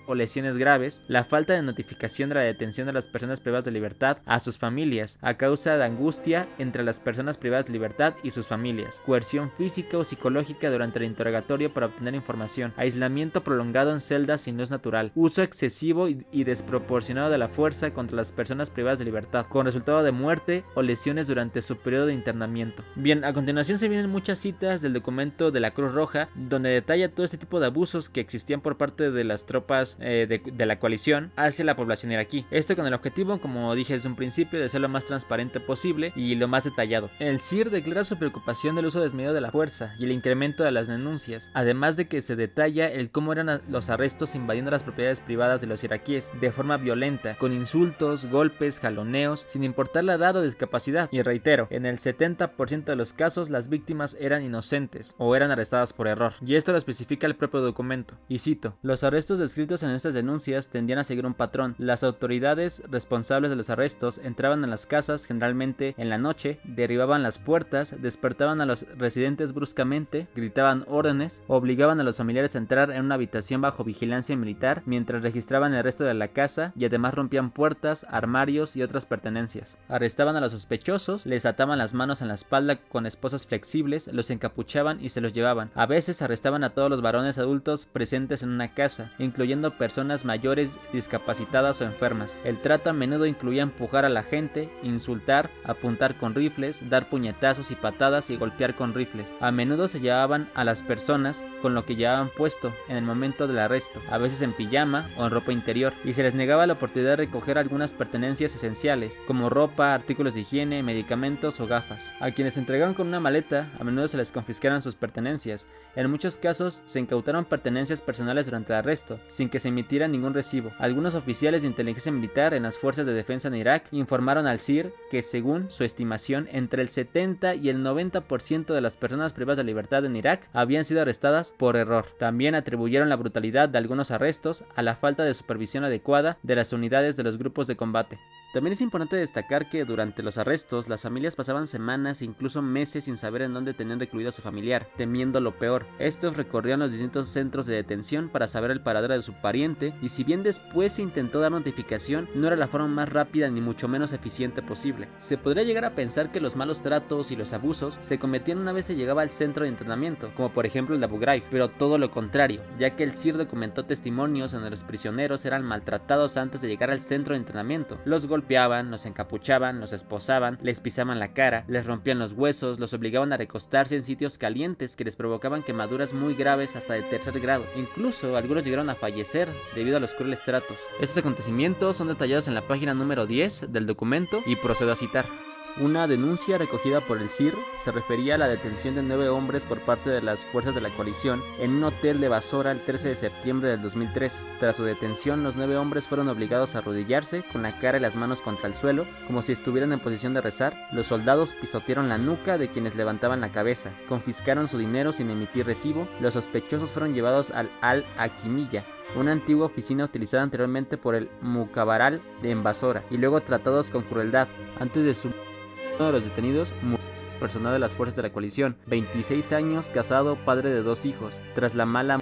o lesiones graves, la falta de notificación de la detención de las personas privadas de libertad a sus familias a causa de angustia entre las personas privadas de libertad y sus familias, coerción física o psicológica durante el interrogatorio para obtener información, aislamiento prolongado en celdas sin luz natural, uso excesivo y desproporcionado de la fuerza contra las personas privadas de libertad, con resultado de muerte o lesiones durante su periodo de internamiento. Bien, a continuación se vienen muchas citas del documento de la Cruz Roja, donde detalla todo este tipo de abusos que existían por parte de las tropas de la coalición hacia la población iraquí. Esto con el objetivo, como dije desde un principio, de ser lo más transparente posible y lo más detallado. El CIR declara su preocupación del uso desmedido de la fuerza y el incremento de las denuncias, además de que se detalla el cómo eran los arrestos invadiendo las propiedades privadas de los iraquíes de forma violenta, con insultos, golpes, jaloneos, sin importar la edad o discapacidad. Y reitero, en el 70% de los casos las víctimas eran inocentes o eran arrestadas por error, y esto lo especifica el propio documento. Y cito: los arrestos descritos en estas denuncias tendían a seguir un patrón. Las autoridades responsables de los arrestos entraban en las casas generalmente en la noche, derribaban las puertas, despertaban a los residentes bruscamente, gritaban órdenes, obligaban a los familiares a entrar en una habitación bajo vigilancia militar mientras registraban el resto de la casa, y además rompían puertas, armarios y otras pertenencias. Arrestaban a los sospechosos, les ataban las manos en la espalda con esposas flexibles, los encapuchaban y se los llevaban. A veces arrestaban a todos los varones adultos presentes en una casa, incluyendo personas mayores, discapacitadas o enfermas. El trato a menudo incluía empujar a la gente, insultar, apuntar con rifles, dar puñetazos y patadas y golpear con rifles. A menudo se llevaban a las personas con lo que llevaban puesto en el momento del arresto, a veces en pijama o en ropa interior, y se les negaba la oportunidad de recoger algunas pertenencias esenciales, como ropa, artículos de higiene, medicamentos o gafas. A quienes se entregaron con una maleta, a menudo se les confiscaron sus pertenencias. En muchos casos se incautaron pertenencias personales durante el arresto, sin que se emitiera ningún recibo. Algunos oficiales de inteligencia militar en las fuerzas de defensa en Irak informaron al CIR que, según su estimación, entre el 70 y el 90% de las personas privadas de libertad en Irak habían sido arrestadas por error. También atribuyeron la brutalidad de algunos arrestos a la falta de supervisión adecuada de las unidades de los grupos de combate. También es importante destacar que durante los arrestos las familias pasaban semanas e incluso meses sin saber en dónde tenían recluido a su familiar, temiendo lo peor. Estos recorrían los distintos centros de detención para saber el paradero de su pariente, y si bien después se intentó dar notificación, no era la forma más rápida ni mucho menos eficiente posible. Se podría llegar a pensar que los malos tratos y los abusos se cometían una vez se llegaba al centro de entrenamiento, como por ejemplo el de Abu Ghraib, pero todo lo contrario, ya que el CIR documentó testimonios en donde los prisioneros eran maltratados antes de llegar al centro de entrenamiento. Los golpeaban, los encapuchaban, los esposaban, les pisaban la cara, les rompían los huesos, los obligaban a recostarse en sitios calientes que les provocaban quemaduras muy graves hasta de tercer grado. Incluso algunos llegaron a fallecer debido a los crueles tratos. Estos acontecimientos son detallados en la página número 10 del documento y procedo a citar. Una denuncia recogida por el CIR se refería a la detención de 9 hombres por parte de las fuerzas de la coalición en un hotel de Basora el 13 de septiembre del 2003. Tras su detención, los 9 hombres fueron obligados a arrodillarse con la cara y las manos contra el suelo, como si estuvieran en posición de rezar. Los soldados pisotearon la nuca de quienes levantaban la cabeza, confiscaron su dinero sin emitir recibo. Los sospechosos fueron llevados al Al-Hakimiyya, una antigua oficina utilizada anteriormente por el Mukhabaral de Basora, y luego tratados con crueldad. Antes de su uno de los detenidos murió personal de las fuerzas de la coalición, 26 años, casado, padre de 2 hijos. Tras la mala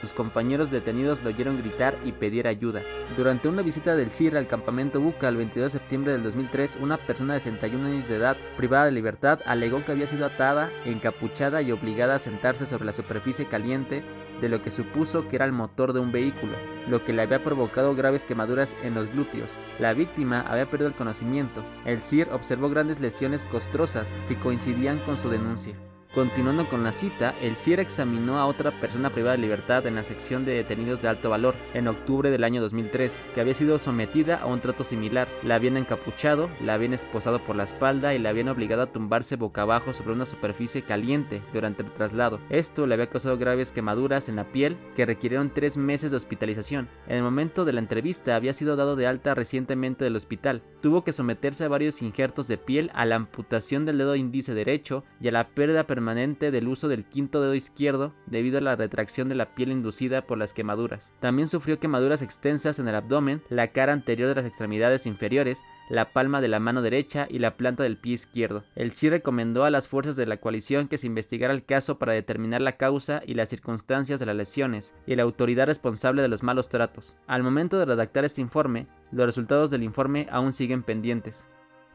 Sus compañeros detenidos lo oyeron gritar y pedir ayuda. Durante una visita del CIR al campamento Buca el 22 de septiembre del 2003, una persona de 61 años de edad, privada de libertad, alegó que había sido atada, encapuchada y obligada a sentarse sobre la superficie caliente de lo que supuso que era el motor de un vehículo, lo que le había provocado graves quemaduras en los glúteos. La víctima había perdido el conocimiento. El CIR observó grandes lesiones costrosas que coincidían con su denuncia. Continuando con la cita, el CIR examinó a otra persona privada de libertad en la sección de detenidos de alto valor en octubre del año 2003, que había sido sometida a un trato similar. La habían encapuchado, la habían esposado por la espalda y la habían obligado a tumbarse boca abajo sobre una superficie caliente durante el traslado. Esto le había causado graves quemaduras en la piel que requirieron 3 meses de hospitalización. En el momento de la entrevista había sido dado de alta recientemente del hospital. Tuvo que someterse a varios injertos de piel, a la amputación del dedo índice derecho y a la pérdida permanente del uso del quinto dedo izquierdo debido a la retracción de la piel inducida por las quemaduras. También sufrió quemaduras extensas en el abdomen, la cara anterior de las extremidades inferiores, la palma de la mano derecha y la planta del pie izquierdo. El CIR recomendó a las fuerzas de la coalición que se investigara el caso para determinar la causa y las circunstancias de las lesiones y la autoridad responsable de los malos tratos. Al momento de redactar este informe, los resultados del informe aún siguen pendientes.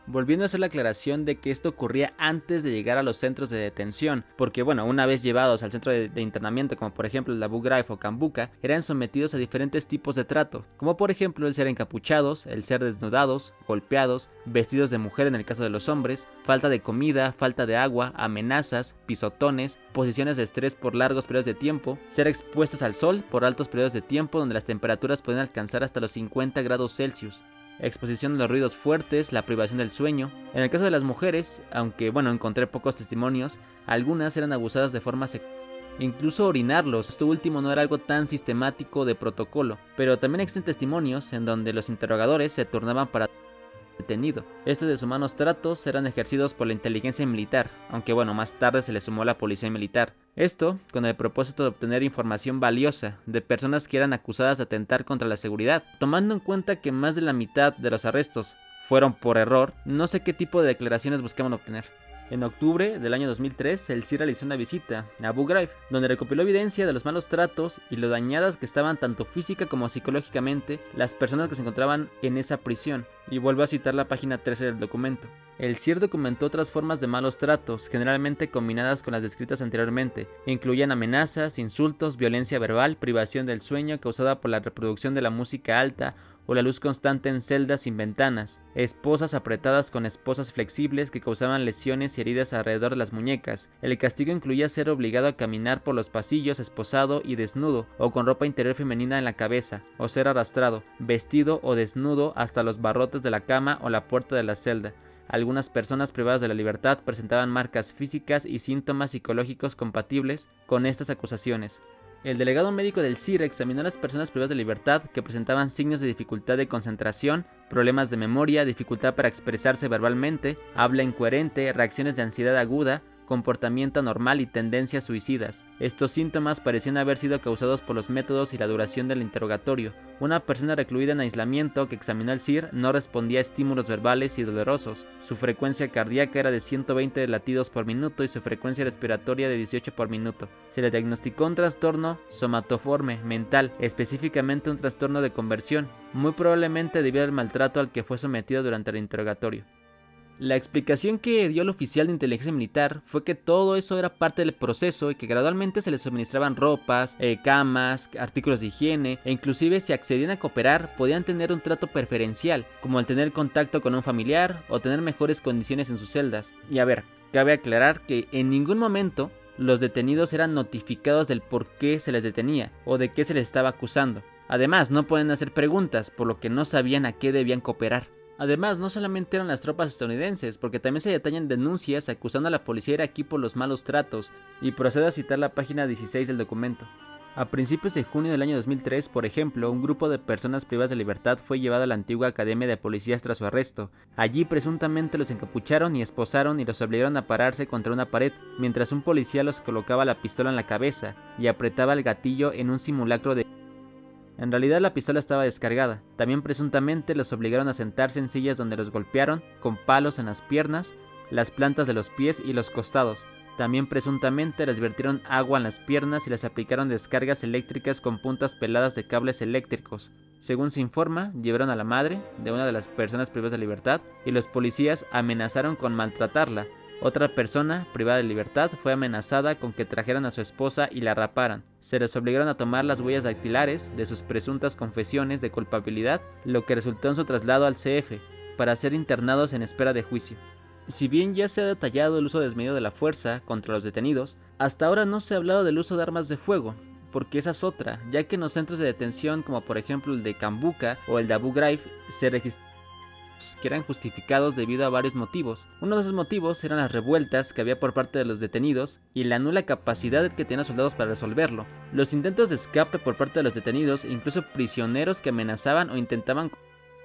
Volviendo a hacer la aclaración de que esto ocurría antes de llegar a los centros de detención, porque bueno, una vez llevados al centro de internamiento, como por ejemplo el Abu Ghraib o Cambuca, eran sometidos a diferentes tipos de trato, como por ejemplo el ser encapuchados, el ser desnudados, golpeados, vestidos de mujer en el caso de los hombres, falta de comida, falta de agua, amenazas, pisotones, posiciones de estrés por largos periodos de tiempo, ser expuestos al sol por altos periodos de tiempo donde las temperaturas pueden alcanzar hasta los 50 grados Celsius. Exposición a los ruidos fuertes, la privación del sueño. En el caso de las mujeres, aunque bueno, encontré pocos testimonios, algunas eran abusadas de forma sexual. Incluso orinarlos, esto último no era algo tan sistemático de protocolo, pero también existen testimonios en donde los interrogadores se turnaban para detenido. Estos deshumanos tratos eran ejercidos por la inteligencia militar, aunque bueno, más tarde se le sumó la policía militar. Esto con el propósito de obtener información valiosa de personas que eran acusadas de atentar contra la seguridad. Tomando en cuenta que más de la mitad de los arrestos fueron por error, no sé qué tipo de declaraciones buscaban obtener. En octubre del año 2003, el CIR realizó una visita a Abu Ghraib, donde recopiló evidencia de los malos tratos y lo dañadas que estaban tanto física como psicológicamente las personas que se encontraban en esa prisión. Y vuelvo a citar la página 13 del documento. El CIR documentó otras formas de malos tratos, generalmente combinadas con las descritas anteriormente. Incluían amenazas, insultos, violencia verbal, privación del sueño causada por la reproducción de la música alta o la luz constante en celdas sin ventanas, esposas apretadas con esposas flexibles que causaban lesiones y heridas alrededor de las muñecas. El castigo incluía ser obligado a caminar por los pasillos esposado y desnudo, o con ropa interior femenina en la cabeza, o ser arrastrado, vestido o desnudo hasta los barrotes de la cama o la puerta de la celda. Algunas personas privadas de la libertad presentaban marcas físicas y síntomas psicológicos compatibles con estas acusaciones. El delegado médico del CIR examinó a las personas privadas de libertad que presentaban signos de dificultad de concentración, problemas de memoria, dificultad para expresarse verbalmente, habla incoherente, reacciones de ansiedad aguda, comportamiento anormal y tendencias suicidas. Estos síntomas parecían haber sido causados por los métodos y la duración del interrogatorio. Una persona recluida en aislamiento que examinó el CIR no respondía a estímulos verbales y dolorosos. Su frecuencia cardíaca era de 120 latidos por minuto y su frecuencia respiratoria de 18 por minuto. Se le diagnosticó un trastorno somatoforme mental, específicamente un trastorno de conversión, muy probablemente debido al maltrato al que fue sometido durante el interrogatorio. La explicación que dio el oficial de inteligencia militar fue que todo eso era parte del proceso y que gradualmente se les suministraban ropas, camas, artículos de higiene e inclusive si accedían a cooperar podían tener un trato preferencial, como el tener contacto con un familiar o tener mejores condiciones en sus celdas. Y a ver, cabe aclarar que en ningún momento los detenidos eran notificados del por qué se les detenía o de qué se les estaba acusando. Además, no pueden hacer preguntas, por lo que no sabían a qué debían cooperar. Además, no solamente eran las tropas estadounidenses, porque también se detallan denuncias acusando a la policía iraquí por los malos tratos, y procedo a citar la página 16 del documento. A principios de junio del año 2003, por ejemplo, un grupo de personas privadas de libertad fue llevado a la antigua academia de policías tras su arresto. Allí presuntamente los encapucharon y esposaron y los obligaron a pararse contra una pared, mientras un policía los colocaba la pistola en la cabeza y apretaba el gatillo en un simulacro de... En realidad la pistola estaba descargada. También presuntamente los obligaron a sentarse en sillas donde los golpearon con palos en las piernas, las plantas de los pies y los costados. También presuntamente les vertieron agua en las piernas y les aplicaron descargas eléctricas con puntas peladas de cables eléctricos. Según se informa, llevaron a la madre de una de las personas privadas de libertad y los policías amenazaron con maltratarla. Otra persona privada de libertad fue amenazada con que trajeran a su esposa y la raparan. Se les obligaron a tomar las huellas dactilares de sus presuntas confesiones de culpabilidad, lo que resultó en su traslado al CF, para ser internados en espera de juicio. Si bien ya se ha detallado el uso desmedido de la fuerza contra los detenidos, hasta ahora no se ha hablado del uso de armas de fuego, porque esa es otra, ya que en los centros de detención como por ejemplo el de Kambuka o el de Abu Ghraib se registraron que eran justificados debido a varios motivos. Uno de esos motivos eran las revueltas que había por parte de los detenidos y la nula capacidad que tenían los soldados para resolverlo, los intentos de escape por parte de los detenidos e incluso prisioneros que amenazaban o intentaban con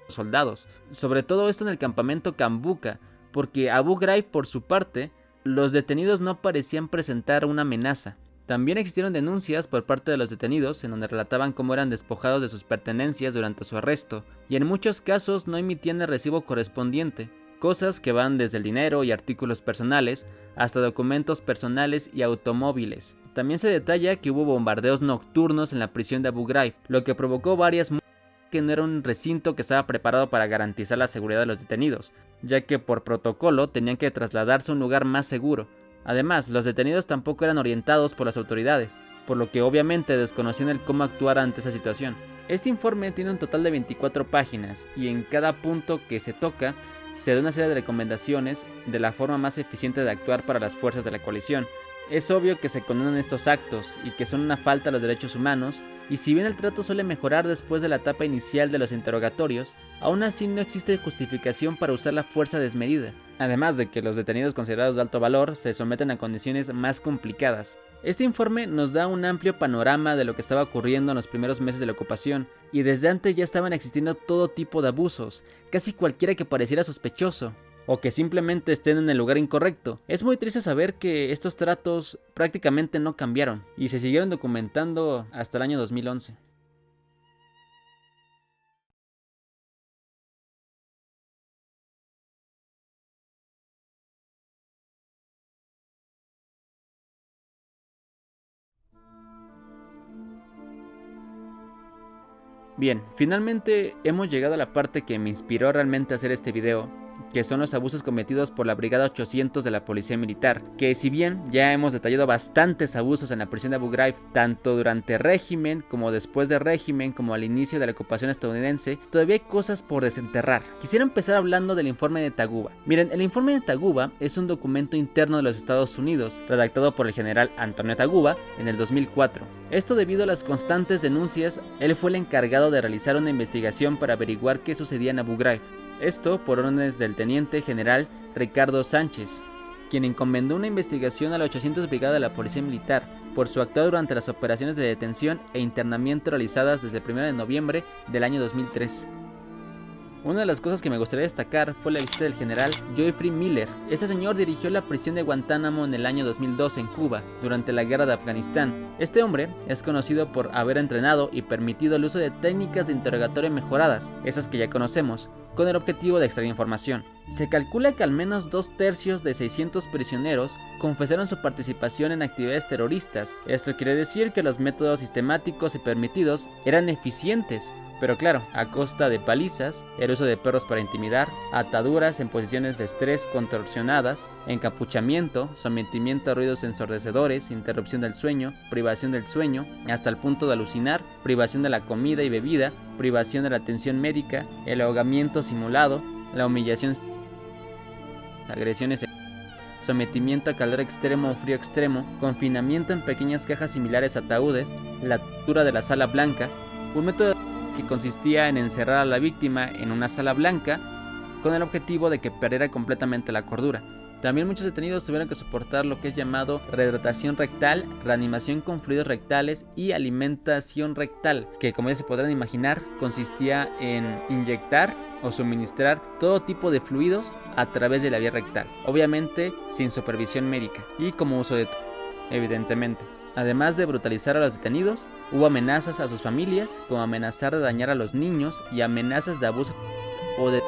los soldados, sobre todo esto en el campamento Kambuka, porque Abu Ghraib por su parte, los detenidos no parecían presentar una amenaza. También existieron denuncias por parte de los detenidos en donde relataban cómo eran despojados de sus pertenencias durante su arresto, y en muchos casos no emitían el recibo correspondiente, cosas que van desde el dinero y artículos personales hasta documentos personales y automóviles. También se detalla que hubo bombardeos nocturnos en la prisión de Abu Ghraib, lo que provocó varias muertes, que no era un recinto que estaba preparado para garantizar la seguridad de los detenidos, ya que por protocolo tenían que trasladarse a un lugar más seguro. Además, los detenidos tampoco eran orientados por las autoridades, por lo que obviamente desconocían el cómo actuar ante esa situación. Este informe tiene un total de 24 páginas y en cada punto que se toca se da una serie de recomendaciones de la forma más eficiente de actuar para las fuerzas de la coalición. Es obvio que se condenan estos actos y que son una falta a los derechos humanos, y si bien el trato suele mejorar después de la etapa inicial de los interrogatorios, aún así no existe justificación para usar la fuerza desmedida, además de que los detenidos considerados de alto valor se someten a condiciones más complicadas. Este informe nos da un amplio panorama de lo que estaba ocurriendo en los primeros meses de la ocupación, y desde antes ya estaban existiendo todo tipo de abusos, casi cualquiera que pareciera sospechoso, o que simplemente estén en el lugar incorrecto. Es muy triste saber que estos tratos prácticamente no cambiaron y se siguieron documentando hasta el año 2011. Bien, finalmente hemos llegado a la parte que me inspiró realmente a hacer este video, que son los abusos cometidos por la Brigada 800 de la Policía Militar, que si bien ya hemos detallado bastantes abusos en la prisión de Abu Ghraib, tanto durante régimen como después de régimen, como al inicio de la ocupación estadounidense, todavía hay cosas por desenterrar. Quisiera empezar hablando del informe de Taguba. Miren, el informe de Taguba es un documento interno de los Estados Unidos, redactado por el general Antonio Taguba en el 2004. Esto debido a las constantes denuncias, él fue el encargado de realizar una investigación para averiguar qué sucedía en Abu Ghraib. Esto por órdenes del teniente general Ricardo Sánchez, quien encomendó una investigación a la 800 Brigada de la Policía Militar por su actuar durante las operaciones de detención e internamiento realizadas desde el 1 de noviembre del año 2003. Una de las cosas que me gustaría destacar fue la visita del general Geoffrey Miller. Ese señor dirigió la prisión de Guantánamo en el año 2002 en Cuba, durante la guerra de Afganistán. Este hombre es conocido por haber entrenado y permitido el uso de técnicas de interrogatorio mejoradas, esas que ya conocemos, con el objetivo de extraer información. Se calcula que al menos 2/3 de 600 prisioneros confesaron su participación en actividades terroristas. Esto quiere decir que los métodos sistemáticos y permitidos eran eficientes, pero claro, a costa de palizas, el uso de perros para intimidar, ataduras en posiciones de estrés contorsionadas, encapuchamiento, sometimiento a ruidos ensordecedores, interrupción del sueño, privación del sueño, hasta el punto de alucinar, privación de la comida y bebida, privación de la atención médica, el ahogamiento simulado, la humillación, agresiones, sometimiento a calor extremo o frío extremo, confinamiento en pequeñas cajas similares a ataúdes, la tortura de la sala blanca, un método que consistía en encerrar a la víctima en una sala blanca con el objetivo de que perdiera completamente la cordura. También muchos detenidos tuvieron que soportar lo que es llamado rehidratación rectal, reanimación con fluidos rectales y alimentación rectal, que como ya se podrán imaginar consistía en inyectar o suministrar todo tipo de fluidos a través de la vía rectal, obviamente sin supervisión médica y como uso de evidentemente. Además de brutalizar a los detenidos, hubo amenazas a sus familias, como amenazar de dañar a los niños y amenazas de abuso o de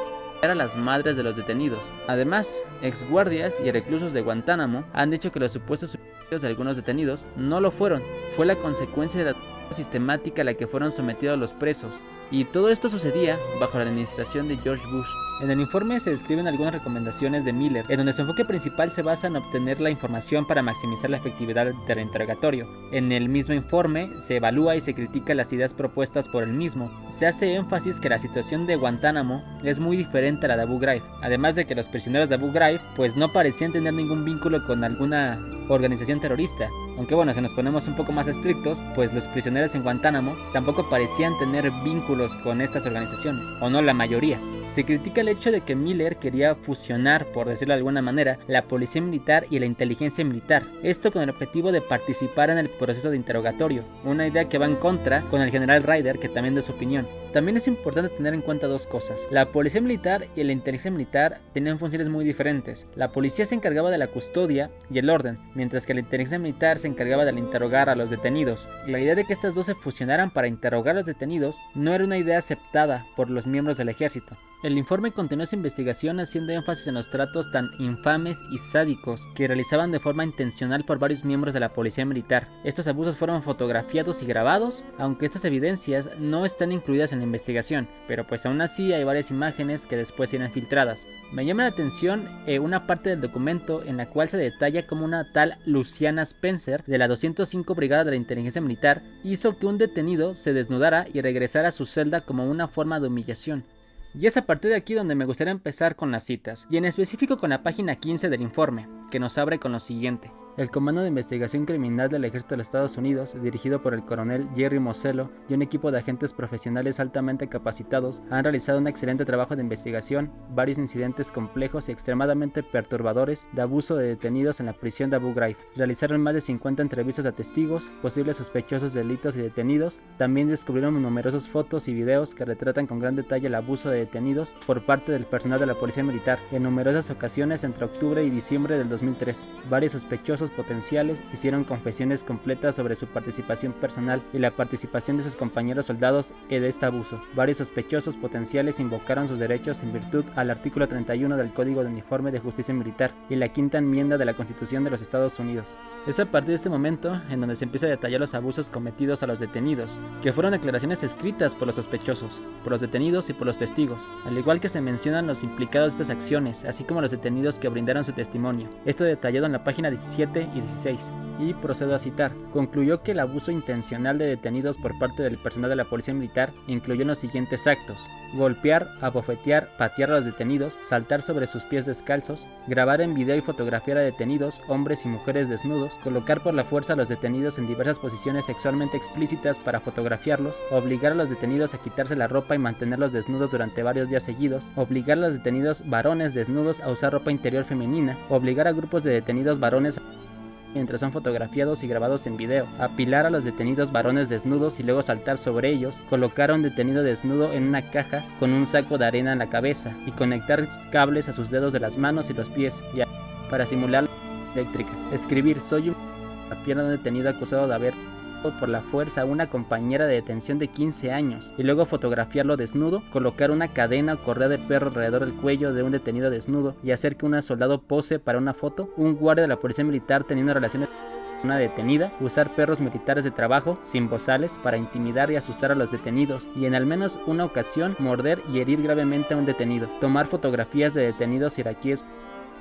a las madres de los detenidos. Además, exguardias y reclusos de Guantánamo han dicho que los supuestos suicidios de algunos detenidos no lo fueron, fue la consecuencia de la sistemática a la que fueron sometidos los presos, y todo esto sucedía bajo la administración de George Bush. En el informe se describen algunas recomendaciones de Miller, en donde su enfoque principal se basa en obtener la información para maximizar la efectividad del interrogatorio. En el mismo informe se evalúa y se critica las ideas propuestas por el mismo. Se hace énfasis que la situación de Guantánamo es muy diferente a la de Abu Ghraib, además de que los prisioneros de Abu Ghraib pues no parecían tener ningún vínculo con alguna organización terrorista, aunque bueno, si nos ponemos un poco más estrictos, pues los prisioneros en Guantánamo tampoco parecían tener vínculos con estas organizaciones, o no la mayoría. Se critica el hecho de que Miller quería fusionar, por decirlo de alguna manera, la policía militar y la inteligencia militar, esto con el objetivo de participar en el proceso de interrogatorio, una idea que va en contra con el general Ryder, que también da su opinión. También es importante tener en cuenta dos cosas. La policía militar y la inteligencia militar tenían funciones muy diferentes. La policía se encargaba de la custodia y el orden, mientras que la inteligencia militar se encargaba de interrogar a los detenidos. La idea de que estas dos se fusionaran para interrogar a los detenidos no era una idea aceptada por los miembros del ejército. El informe continuó su investigación haciendo énfasis en los tratos tan infames y sádicos que realizaban de forma intencional por varios miembros de la policía militar. Estos abusos fueron fotografiados y grabados, aunque estas evidencias no están incluidas en la investigación, pero pues aún así hay varias imágenes que después eran filtradas. Me llama la atención una parte del documento en la cual se detalla cómo una tal Luciana Spencer de la 205 Brigada de la Inteligencia Militar hizo que un detenido se desnudara y regresara a su celda como una forma de humillación. Y es a partir de aquí donde me gustaría empezar con las citas, y en específico con la página 15 del informe, que nos abre con lo siguiente. El Comando de Investigación Criminal del Ejército de los Estados Unidos, dirigido por el coronel Jerry Mosello y un equipo de agentes profesionales altamente capacitados, han realizado un excelente trabajo de investigación, varios incidentes complejos y extremadamente perturbadores de abuso de detenidos en la prisión de Abu Ghraib. Realizaron más de 50 entrevistas a testigos, posibles sospechosos de delitos y detenidos. También descubrieron numerosas fotos y videos que retratan con gran detalle el abuso de detenidos por parte del personal de la Policía Militar en numerosas ocasiones entre octubre y diciembre del 2003. Varios sospechosos potenciales hicieron confesiones completas sobre su participación personal y la participación de sus compañeros soldados de este abuso. Varios sospechosos potenciales invocaron sus derechos en virtud al artículo 31 del Código de Uniforme de Justicia Militar y la quinta enmienda de la Constitución de los Estados Unidos. Es a partir de este momento en donde se empieza a detallar los abusos cometidos a los detenidos, que fueron declaraciones escritas por los sospechosos, por los detenidos y por los testigos, al igual que se mencionan los implicados de estas acciones, así como los detenidos que brindaron su testimonio. Esto detallado en la página 17 y 16, y procedo a citar. Concluyó que el abuso intencional de detenidos por parte del personal de la Policía Militar incluyó los siguientes actos: golpear, abofetear, patear a los detenidos, saltar sobre sus pies descalzos, grabar en video y fotografiar a detenidos, hombres y mujeres desnudos, colocar por la fuerza a los detenidos en diversas posiciones sexualmente explícitas para fotografiarlos, obligar a los detenidos a quitarse la ropa y mantenerlos desnudos durante varios días seguidos, obligar a los detenidos varones desnudos a usar ropa interior femenina, obligar a grupos de detenidos varones mientras son fotografiados y grabados en video, apilar a los detenidos varones desnudos y luego saltar sobre ellos, colocar a un detenido desnudo en una caja con un saco de arena en la cabeza y conectar cables a sus dedos de las manos y los pies para simular la eléctrica. Escribir "soy la pierna de un detenido acusado de haber por la fuerza a una compañera de detención de 15 años y luego fotografiarlo desnudo, colocar una cadena o correa de perro alrededor del cuello de un detenido desnudo y hacer que un soldado pose para una foto, un guardia de la Policía Militar teniendo relaciones con una detenida, usar perros militares de trabajo sin bozales para intimidar y asustar a los detenidos y en al menos una ocasión morder y herir gravemente a un detenido, tomar fotografías de detenidos iraquíes.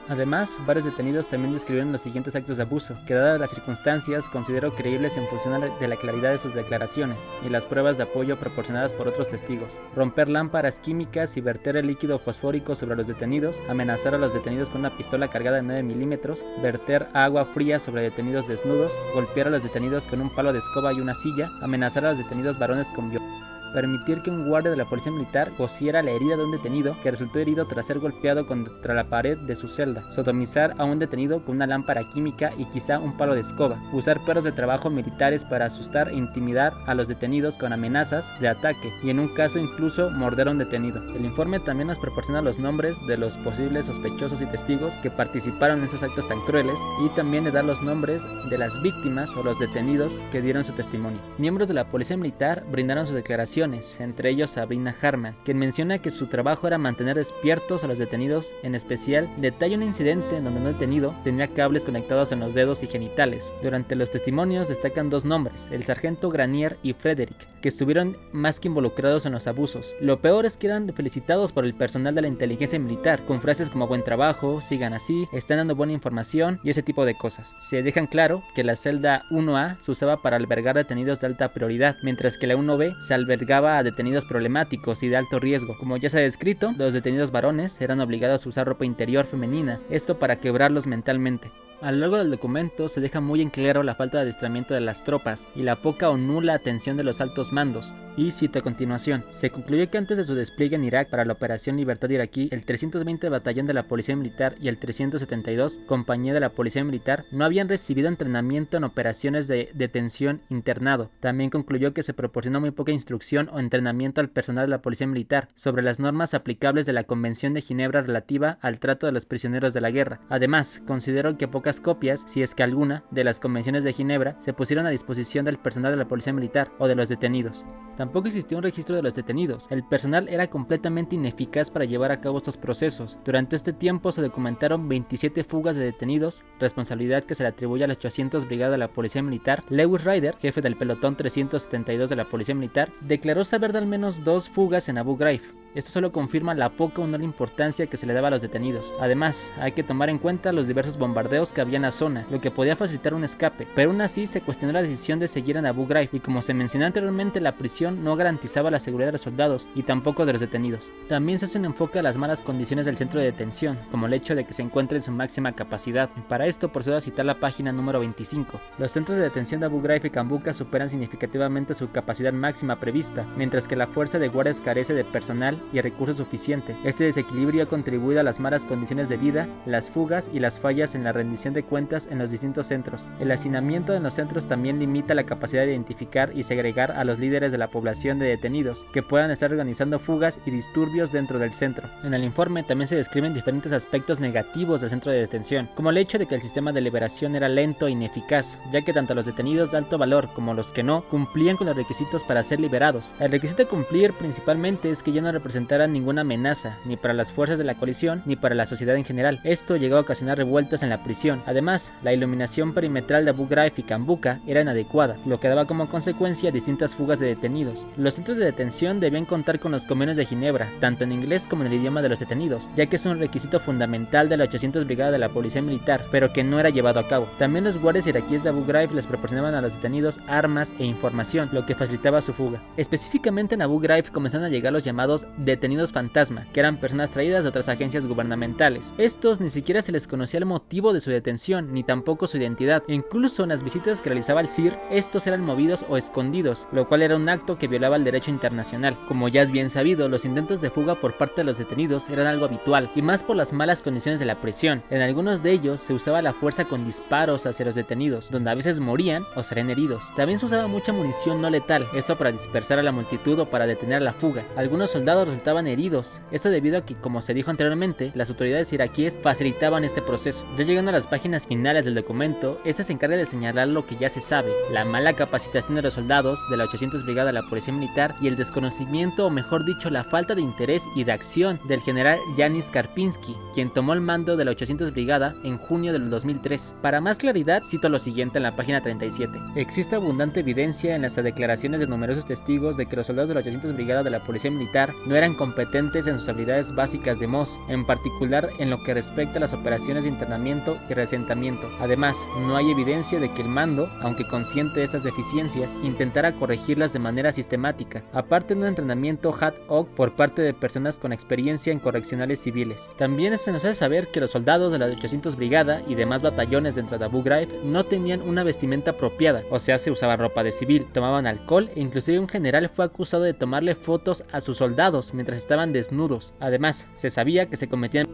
Además, varios detenidos también describieron los siguientes actos de abuso, que dadas las circunstancias considero creíbles en función de la claridad de sus declaraciones y las pruebas de apoyo proporcionadas por otros testigos: romper lámparas químicas y verter el líquido fosfórico sobre los detenidos, amenazar a los detenidos con una pistola cargada de 9 milímetros, verter agua fría sobre detenidos desnudos, golpear a los detenidos con un palo de escoba y una silla, amenazar a los detenidos varones con violencia, permitir que un guardia de la Policía Militar cosiera la herida de un detenido que resultó herido tras ser golpeado contra la pared de su celda, sodomizar a un detenido con una lámpara química y quizá un palo de escoba, usar perros de trabajo militares para asustar e intimidar a los detenidos con amenazas de ataque y en un caso incluso morder a un detenido. El informe también nos proporciona los nombres de los posibles sospechosos y testigos que participaron en esos actos tan crueles y también le da los nombres de las víctimas o los detenidos que dieron su testimonio. Miembros de la Policía Militar brindaron sus declaraciones declaraciones, entre ellos Sabrina Hartman, quien menciona que su trabajo era mantener despiertos a los detenidos, en especial detalla un incidente en donde un detenido tenía cables conectados en los dedos y genitales. Durante los testimonios destacan dos nombres, el sargento Granier y Frederick, que estuvieron más que involucrados en los abusos. Lo peor es que eran felicitados por el personal de la inteligencia militar, con frases como buen trabajo, sigan así, están dando buena información y ese tipo de cosas. Se dejan claro que la celda 1A se usaba para albergar detenidos de alta prioridad, mientras que la 1B se albergaba a detenidos problemáticos y de alto riesgo. Como ya se ha descrito, los detenidos varones eran obligados a usar ropa interior femenina, esto para quebrarlos mentalmente. A lo largo del documento se deja muy en claro la falta de adiestramiento de las tropas y la poca o nula atención de los altos mandos. Y cito a continuación, se concluyó que antes de su despliegue en Irak para la Operación Libertad Iraquí, el 320 Batallón de la Policía Militar y el 372 Compañía de la Policía Militar no habían recibido entrenamiento en operaciones de detención internado. También concluyó que se proporcionó muy poca instrucción o entrenamiento al personal de la Policía Militar sobre las normas aplicables de la Convención de Ginebra relativa al trato de los prisioneros de la guerra. Además, consideró que pocas copias, si es que alguna, de las convenciones de Ginebra se pusieron a disposición del personal de la Policía Militar o de los detenidos. Tampoco existía un registro de los detenidos. El personal era completamente ineficaz para llevar a cabo estos procesos. Durante este tiempo se documentaron 27 fugas de detenidos, responsabilidad que se le atribuye a la 800 Brigada de la Policía Militar. Lewis Ryder, jefe del pelotón 372 de la Policía Militar, declaró saber de al menos 2 fugas en Abu Ghraib. Esto solo confirma la poca o nula importancia que se le daba a los detenidos. Además, hay que tomar en cuenta los diversos bombardeos que había en la zona, lo que podía facilitar un escape, pero aún así se cuestionó la decisión de seguir en Abu Ghraib y como se mencionó anteriormente, la prisión no garantizaba la seguridad de los soldados y tampoco de los detenidos. También se hace un enfoque a las malas condiciones del centro de detención, como el hecho de que se encuentre en su máxima capacidad. Para esto procedo a citar la página número 25. Los centros de detención de Abu Ghraib y Kambuka superan significativamente su capacidad máxima prevista, mientras que la fuerza de guardias carece de personal y recursos suficiente. Este desequilibrio ha contribuido a las malas condiciones de vida, las fugas y las fallas en la rendición de cuentas en los distintos centros. El hacinamiento en los centros también limita la capacidad de identificar y segregar a los líderes de la población de detenidos que puedan estar organizando fugas y disturbios dentro del centro. En el informe también se describen diferentes aspectos negativos del centro de detención, como el hecho de que el sistema de liberación era lento e ineficaz, ya que tanto los detenidos de alto valor como los que no cumplían con los requisitos para ser liberados. El requisito a cumplir principalmente es que ya no representaran ninguna amenaza, ni para las fuerzas de la coalición, ni para la sociedad en general. Esto llegó a ocasionar revueltas en la prisión. Además, la iluminación perimetral de Abu Ghraib y Kambuka era inadecuada, lo que daba como consecuencia distintas fugas de detenidos. Los centros de detención debían contar con los convenios de Ginebra, tanto en inglés como en el idioma de los detenidos, ya que es un requisito fundamental de la 800 Brigada de la Policía Militar, pero que no era llevado a cabo. También los guardias iraquíes de Abu Ghraib les proporcionaban a los detenidos armas e información, lo que facilitaba su fuga. Específicamente en Abu Ghraib comenzaron a llegar los llamados detenidos fantasma, que eran personas traídas de otras agencias gubernamentales. Estos ni siquiera se les conocía el motivo de su detención, ni tampoco su identidad. Incluso en las visitas que realizaba el CIR, estos eran movidos o escondidos, lo cual era un acto que violaba el derecho internacional. Como ya es bien sabido, los intentos de fuga por parte de los detenidos eran algo habitual, y más por las malas condiciones de la prisión. En algunos de ellos se usaba la fuerza con disparos hacia los detenidos, donde a veces morían o serían heridos. También se usaba mucha munición no letal, esto para dispersar a la multitud o para detener la fuga. Algunos soldados resultaban heridos, esto debido a que, como se dijo anteriormente, las autoridades iraquíes facilitaban este proceso. Ya llegando a las páginas finales del documento, este se encarga de señalar lo que ya se sabe, la mala capacitación de los soldados de la 800 Brigada de la Policía Militar y el desconocimiento, o mejor dicho, la falta de interés y de acción del general Yanis Karpinski, quien tomó el mando de la 800 Brigada en junio del 2003. Para más claridad, cito lo siguiente en la página 37. Existe abundante evidencia en las declaraciones de numerosos testigos de que los soldados de la 800 Brigada de la Policía Militar no eran competentes en sus habilidades básicas de MOS, en particular en lo que respecta a las operaciones de internamiento y reasentamiento. Además, no hay evidencia de que el mando, aunque consciente de estas deficiencias, intentara corregirlas de manera sistemática, aparte de un entrenamiento ad hoc por parte de personas con experiencia en correccionales civiles. También se nos hace saber que los soldados de la 800 Brigada y demás batallones dentro de Abu Ghraib no tenían una vestimenta apropiada, o sea, se usaba ropa de civil, tomaban alcohol e inclusive un general fue acusado de tomarle fotos a sus soldados mientras estaban desnudos. Además, se sabía que se cometían,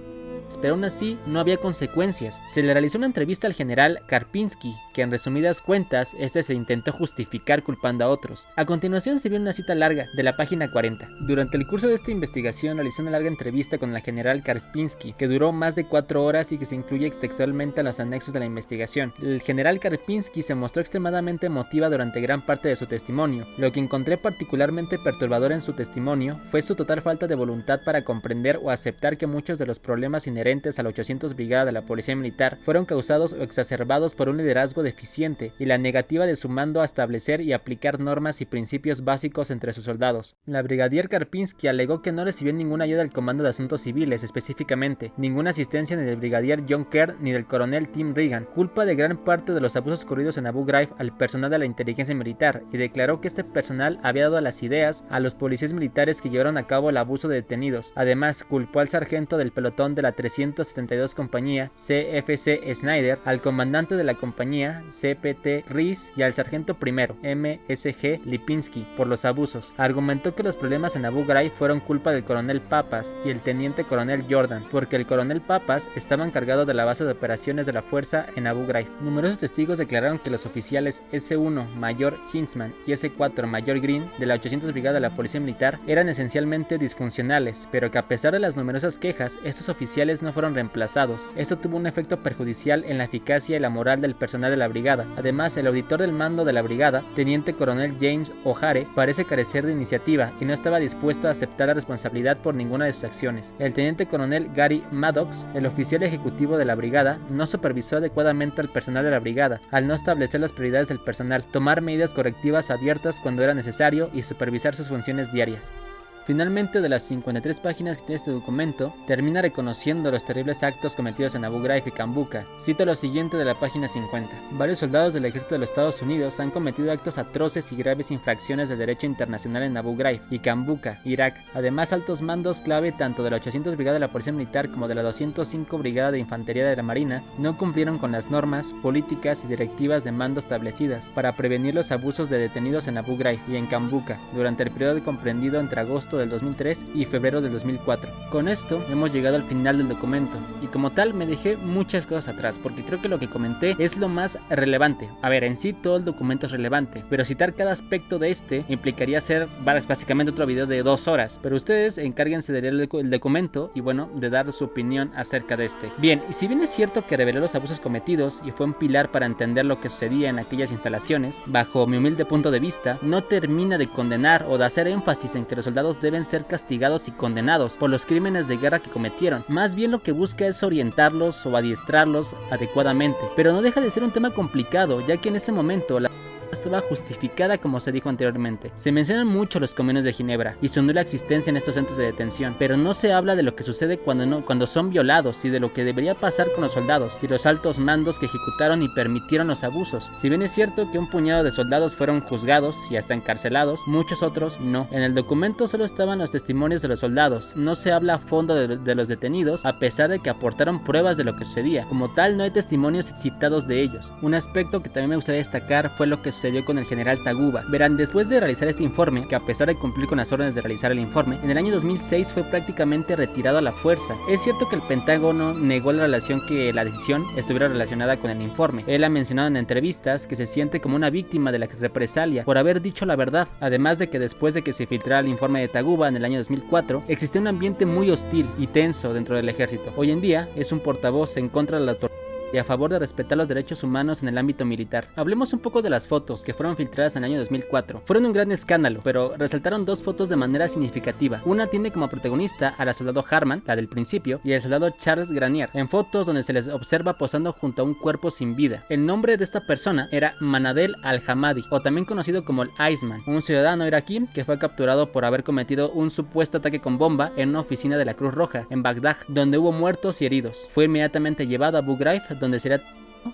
pero aún así no había consecuencias. Se le realizó una entrevista al general Karpinski, que en resumidas cuentas este se intentó justificar culpando a otros. A continuación se vio una cita larga de la página 40. Durante el curso de esta investigación realizó una larga entrevista con el general Karpinski, que duró más de 4 horas y que se incluye textualmente en los anexos de la investigación. El general Karpinski se mostró extremadamente emotiva durante gran parte de su testimonio. Lo que encontré particularmente perturbador en su testimonio fue su total falta de voluntad para comprender o aceptar que muchos de los problemas inherentes a la 800 Brigada de la Policía Militar fueron causados o exacerbados por un liderazgo deficiente y la negativa de su mando a establecer y aplicar normas y principios básicos entre sus soldados. La brigadier Karpinski alegó que no recibió ninguna ayuda del Comando de Asuntos Civiles, específicamente, ninguna asistencia ni del brigadier John Kerr ni del coronel Tim Reagan, culpa de gran parte de los abusos ocurridos en Abu Ghraib al personal de la inteligencia militar, y declaró que este personal había dado las ideas a los policías militares que llevaron a cabo el abuso de detenidos. Además, culpó al sargento del pelotón de la 372 compañía CFC Snyder, al comandante de la compañía CPT Rees y al sargento primero MSG Lipinski por los abusos. Argumentó que los problemas en Abu Ghraib fueron culpa del coronel Papas y el teniente coronel Jordan, porque el coronel Papas estaba encargado de la base de operaciones de la fuerza en Abu Ghraib. Numerosos testigos declararon que los oficiales S1 Mayor Hintzman y S4 Mayor Green de la 800 Brigada de la Policía Militar eran esencialmente disfuncionales, pero que a pesar de las numerosas quejas, estos oficiales no fueron reemplazados. Esto tuvo un efecto perjudicial en la eficacia y la moral del personal de la brigada. Además, el auditor del mando de la brigada, teniente coronel James O'Hare, parece carecer de iniciativa y no estaba dispuesto a aceptar la responsabilidad por ninguna de sus acciones. El teniente coronel Gary Maddox, el oficial ejecutivo de la brigada, no supervisó adecuadamente al personal de la brigada, al no establecer las prioridades del personal, tomar medidas correctivas abiertas cuando era necesario y supervisar sus funciones diarias. Finalmente, de las 53 páginas que tiene este documento, termina reconociendo los terribles actos cometidos en Abu Ghraib y Kambuka. Cito lo siguiente de la página 50. Varios soldados del ejército de los Estados Unidos han cometido actos atroces y graves infracciones del derecho internacional en Abu Ghraib y Kambuka, Irak. Además, altos mandos clave tanto de la 800 Brigada de la Policía Militar como de la 205 Brigada de Infantería de la Marina no cumplieron con las normas, políticas y directivas de mando establecidas para prevenir los abusos de detenidos en Abu Ghraib y en Kambuka durante el periodo comprendido entre agosto del 2003 y febrero del 2004. Con esto hemos llegado al final del documento y como tal me dejé muchas cosas atrás porque creo que lo que comenté es lo más relevante. A ver, en sí todo el documento es relevante, pero citar cada aspecto de este implicaría hacer básicamente otro video de 2 horas, pero ustedes encárguense de leer el documento y bueno, de dar su opinión acerca de este. Bien, y si bien es cierto que reveló los abusos cometidos y fue un pilar para entender lo que sucedía en aquellas instalaciones, bajo mi humilde punto de vista, no termina de condenar o de hacer énfasis en que los soldados deben ser castigados y condenados por los crímenes de guerra que cometieron. Más bien lo que busca es orientarlos o adiestrarlos adecuadamente, pero no deja de ser un tema complicado, ya que en ese momento la estaba justificada como se dijo anteriormente. Se mencionan mucho los convenios de Ginebra y su nula existencia en estos centros de detención, pero no se habla de lo que sucede cuando son violados y de lo que debería pasar con los soldados y los altos mandos que ejecutaron y permitieron los abusos. Si bien es cierto que un puñado de soldados fueron juzgados y hasta encarcelados, muchos otros no. En el documento solo estaban los testimonios de los soldados, no se habla a fondo de los detenidos a pesar de que aportaron pruebas de lo que sucedía. Como tal, no hay testimonios citados de ellos. Un aspecto que también me gustaría destacar fue lo que sucedió con el general Taguba. Verán, después de realizar este informe, que a pesar de cumplir con las órdenes de realizar el informe, en el año 2006 fue prácticamente retirado a la fuerza. Es cierto que el Pentágono negó la decisión estuviera relacionada con el informe. Él ha mencionado en entrevistas que se siente como una víctima de la represalia por haber dicho la verdad, además de que después de que se filtrara el informe de Taguba en el año 2004, existía un ambiente muy hostil y tenso dentro del ejército. Hoy en día es un portavoz en contra de la autoridad y a favor de respetar los derechos humanos en el ámbito militar. Hablemos un poco de las fotos que fueron filtradas en el año 2004. Fueron un gran escándalo, pero resaltaron 2 fotos de manera significativa. Una tiene como protagonista a la soldado Harman, la del principio, y el soldado Charles Granier, en fotos donde se les observa posando junto a un cuerpo sin vida. El nombre de esta persona era Manadel Al-Hamadi, o también conocido como el Iceman, un ciudadano iraquí que fue capturado por haber cometido un supuesto ataque con bomba en una oficina de la Cruz Roja en Bagdad, donde hubo muertos y heridos. Fue inmediatamente llevado a Abu Ghraib, donde sería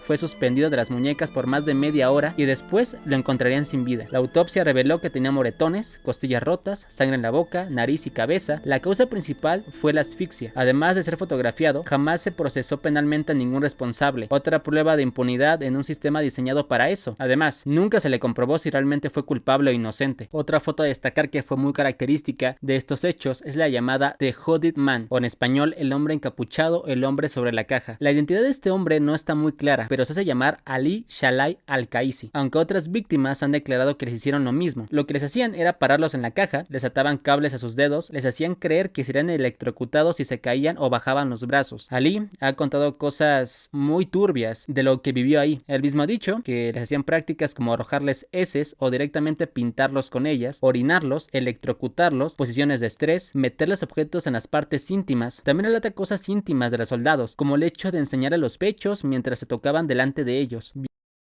fue suspendido de las muñecas por más de media hora y después lo encontrarían sin vida. La autopsia reveló que tenía moretones, costillas rotas, sangre en la boca, nariz y cabeza. La causa principal fue la asfixia. Además de ser fotografiado, jamás se procesó penalmente a ningún responsable. Otra prueba de impunidad en un sistema diseñado para eso. Además, nunca se le comprobó si realmente fue culpable o inocente. Otra foto a destacar que fue muy característica de estos hechos es la llamada The Hooded Man, o en español el hombre encapuchado, el hombre sobre la caja. La identidad de este hombre no está muy clara, guerra, pero se hace llamar Ali Shalai al-Qaisi, aunque otras víctimas han declarado que les hicieron lo mismo. Lo que les hacían era pararlos en la caja, les ataban cables a sus dedos, les hacían creer que serían electrocutados si se caían o bajaban los brazos. Ali ha contado cosas muy turbias de lo que vivió ahí. Él mismo ha dicho que les hacían prácticas como arrojarles heces o directamente pintarlos con ellas, orinarlos, electrocutarlos, posiciones de estrés, meterles objetos en las partes íntimas. También relata cosas íntimas de los soldados, como el hecho de enseñarle los pechos mientras se tocaban delante de ellos,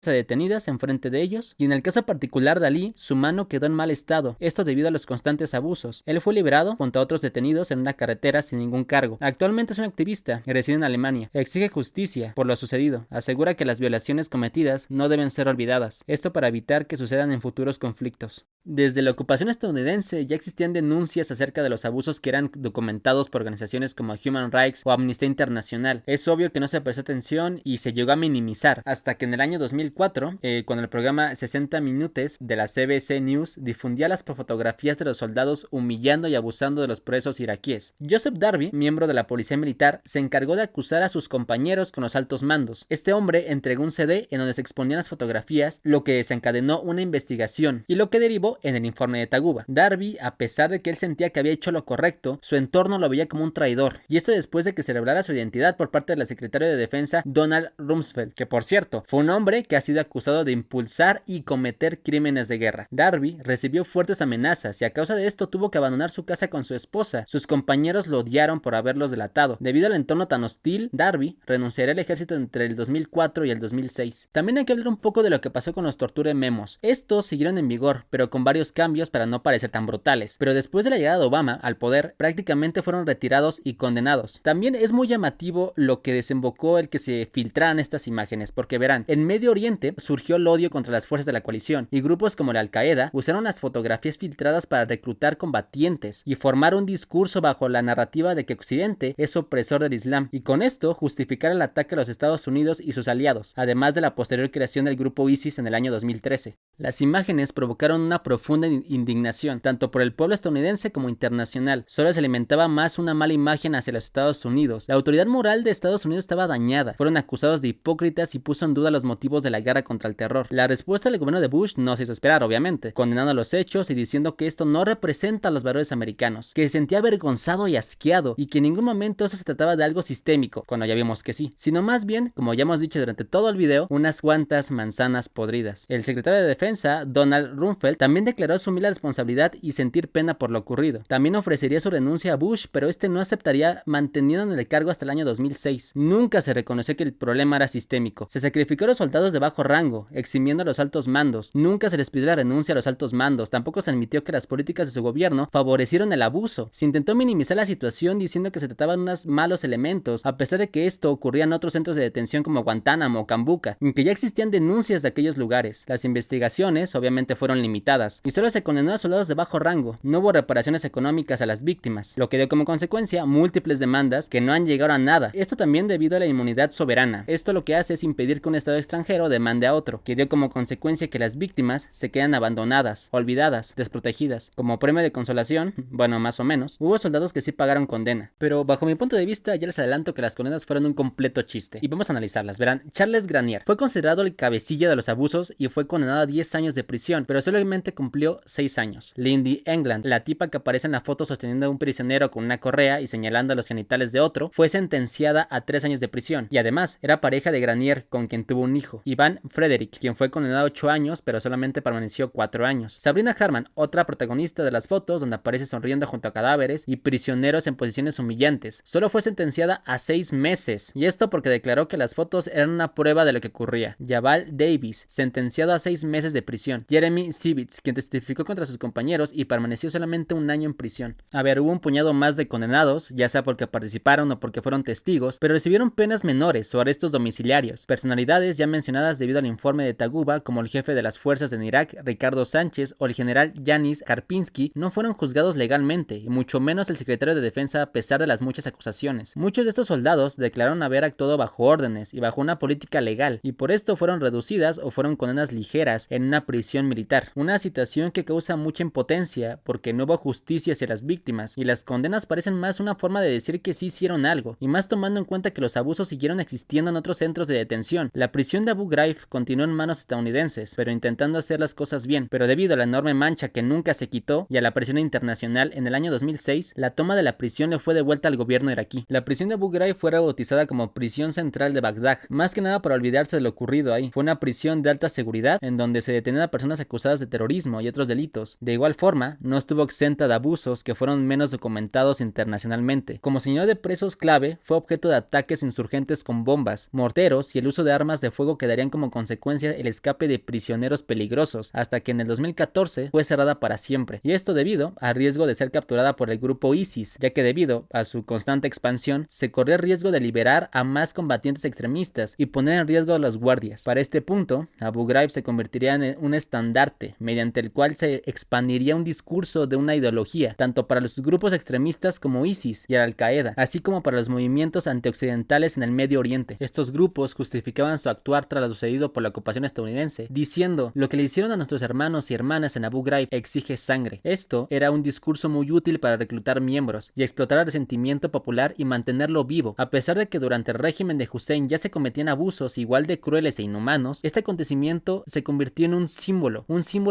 detenidas enfrente de ellos, y en el caso particular de Ali, su mano quedó en mal estado, esto debido a los constantes abusos. Él fue liberado junto a otros detenidos en una carretera sin ningún cargo. Actualmente es un activista y reside en Alemania. Exige justicia por lo sucedido. Asegura que las violaciones cometidas no deben ser olvidadas, esto para evitar que sucedan en futuros conflictos. Desde la ocupación estadounidense ya existían denuncias acerca de los abusos que eran documentados por organizaciones como Human Rights o Amnistía Internacional. Es obvio que no se prestó atención y se llegó a minimizar, hasta que en el año 2004, cuando el programa 60 Minutes de la CBC News difundía las fotografías de los soldados humillando y abusando de los presos iraquíes. Joseph Darby, miembro de la policía militar, se encargó de acusar a sus compañeros con los altos mandos. Este hombre entregó un CD en donde se exponían las fotografías, lo que desencadenó una investigación y lo que derivó en el informe de Taguba. Darby, a pesar de que él sentía que había hecho lo correcto, su entorno lo veía como un traidor, y esto después de que se revelara su identidad por parte de la secretaria de Defensa Donald Rumsfeld, que por cierto fue un hombre que ha sido acusado de impulsar y cometer crímenes de guerra. Darby recibió fuertes amenazas y a causa de esto tuvo que abandonar su casa con su esposa. Sus compañeros lo odiaron por haberlos delatado. Debido al entorno tan hostil, Darby renunciaría al ejército entre el 2004 y el 2006. También hay que hablar un poco de lo que pasó con los torture memos. Estos siguieron en vigor, pero con varios cambios para no parecer tan brutales. Pero después de la llegada de Obama al poder, prácticamente fueron retirados y condenados. También es muy llamativo lo que desembocó el que se filtraran estas imágenes, porque verán, en Medio Oriente surgió el odio contra las fuerzas de la coalición, y grupos como la Al-Qaeda usaron las fotografías filtradas para reclutar combatientes y formar un discurso bajo la narrativa de que Occidente es opresor del Islam, y con esto justificar el ataque a los Estados Unidos y sus aliados, además de la posterior creación del grupo ISIS en el año 2013. Las imágenes provocaron una profunda indignación, tanto por el pueblo estadounidense como internacional. Solo se alimentaba más una mala imagen hacia los Estados Unidos. La autoridad moral de Estados Unidos estaba dañada. Fueron acusados de hipócritas y puso en duda los motivos de la guerra contra el terror. La respuesta del gobierno de Bush no se hizo esperar, obviamente, condenando los hechos y diciendo que esto no representa los valores americanos, que se sentía avergonzado y asqueado y que en ningún momento eso se trataba de algo sistémico, cuando ya vimos que sí, sino más bien, como ya hemos dicho durante todo el video, unas cuantas manzanas podridas. El secretario de Defensa, Donald Rumsfeld, también declaró asumir la responsabilidad y sentir pena por lo ocurrido. También ofrecería su renuncia a Bush, pero este no aceptaría, manteniendo en el cargo hasta el año 2006. Nunca se reconoció que el problema era sistémico. Se sacrificó a los soldados de bajo rango, eximiendo a los altos mandos. Nunca se les pidió la renuncia a los altos mandos. Tampoco se admitió que las políticas de su gobierno favorecieron el abuso. Se intentó minimizar la situación diciendo que se trataban de unos malos elementos, a pesar de que esto ocurría en otros centros de detención como Guantánamo o Cambuca, en que ya existían denuncias de aquellos lugares. Las investigaciones obviamente fueron limitadas y solo se condenó a soldados de bajo rango. No hubo reparaciones económicas a las víctimas, lo que dio como consecuencia múltiples demandas que no han llegado a nada. Esto también debido a la inmunidad soberana. Esto lo que hace es impedir que un estado extranjero demande a otro, que dio como consecuencia que las víctimas se quedan abandonadas, olvidadas, desprotegidas. Como premio de consolación, bueno, más o menos, hubo soldados que sí pagaron condena. Pero bajo mi punto de vista ya les adelanto que las condenas fueron un completo chiste. Y vamos a analizarlas. Verán, Charles Granier fue considerado el cabecilla de los abusos y fue condenado a 10 años de prisión, pero solamente cumplió 6 años. Lindy England, la tipa que aparece en la foto sosteniendo a un prisionero con una correa y señalando los genitales de otro, fue sentenciada a 3 años de prisión. Y además, era pareja de Granier, con quien tuvo un hijo, Ivan Frederick, quien fue condenado a 8 años, pero solamente permaneció 4 años. Sabrina Harman, otra protagonista de las fotos donde aparece sonriendo junto a cadáveres y prisioneros en posiciones humillantes, solo fue sentenciada a 6 meses. Y esto porque declaró que las fotos eran una prueba de lo que ocurría. Jabal Davis, sentenciado a 6 meses de prisión. Jeremy Sivitz, quien testificó contra sus compañeros y permaneció solamente 1 año en prisión. A ver, hubo un puñado más de condenados, ya sea porque participaron o porque fueron testigos, pero recibieron penas menores o arrestos domiciliarios. Personalidades ya mencionadas personas debido al informe de Taguba, como el jefe de las fuerzas en Irak, Ricardo Sánchez, o el general Yanis Karpinski, no fueron juzgados legalmente, y mucho menos el secretario de Defensa a pesar de las muchas acusaciones. Muchos de estos soldados declararon haber actuado bajo órdenes y bajo una política legal, y por esto fueron reducidas o fueron condenas ligeras en una prisión militar. Una situación que causa mucha impotencia porque no hubo justicia hacia las víctimas, y las condenas parecen más una forma de decir que sí hicieron algo, y más tomando en cuenta que los abusos siguieron existiendo en otros centros de detención. La prisión de Abu Ghraib continuó en manos estadounidenses, pero intentando hacer las cosas bien, pero debido a la enorme mancha que nunca se quitó y a la presión internacional, en el año 2006, la toma de la prisión le fue devuelta al gobierno iraquí. La prisión de Abu Ghraib fue rebautizada como Prisión Central de Bagdad, más que nada para olvidarse de lo ocurrido ahí. Fue una prisión de alta seguridad en donde se detenían a personas acusadas de terrorismo y otros delitos. De igual forma, no estuvo exenta de abusos que fueron menos documentados internacionalmente. Como señor de presos clave, fue objeto de ataques insurgentes con bombas, morteros y el uso de armas de fuego que darían como consecuencia el escape de prisioneros peligrosos, hasta que en el 2014 fue cerrada para siempre, y esto debido al riesgo de ser capturada por el grupo ISIS, ya que debido a su constante expansión, se corría el riesgo de liberar a más combatientes extremistas y poner en riesgo a los guardias. Para este punto, Abu Ghraib se convertiría en un estandarte, mediante el cual se expandiría un discurso de una ideología, tanto para los grupos extremistas como ISIS y Al-Qaeda, así como para los movimientos antioccidentales en el Medio Oriente. Estos grupos justificaban su actuar tras lo sucedido por la ocupación estadounidense, diciendo: lo que le hicieron a nuestros hermanos y hermanas en Abu Ghraib exige sangre. Esto era un discurso muy útil para reclutar miembros y explotar el resentimiento popular y mantenerlo vivo. A pesar de que durante el régimen de Hussein ya se cometían abusos igual de crueles e inhumanos, este acontecimiento se convirtió en un símbolo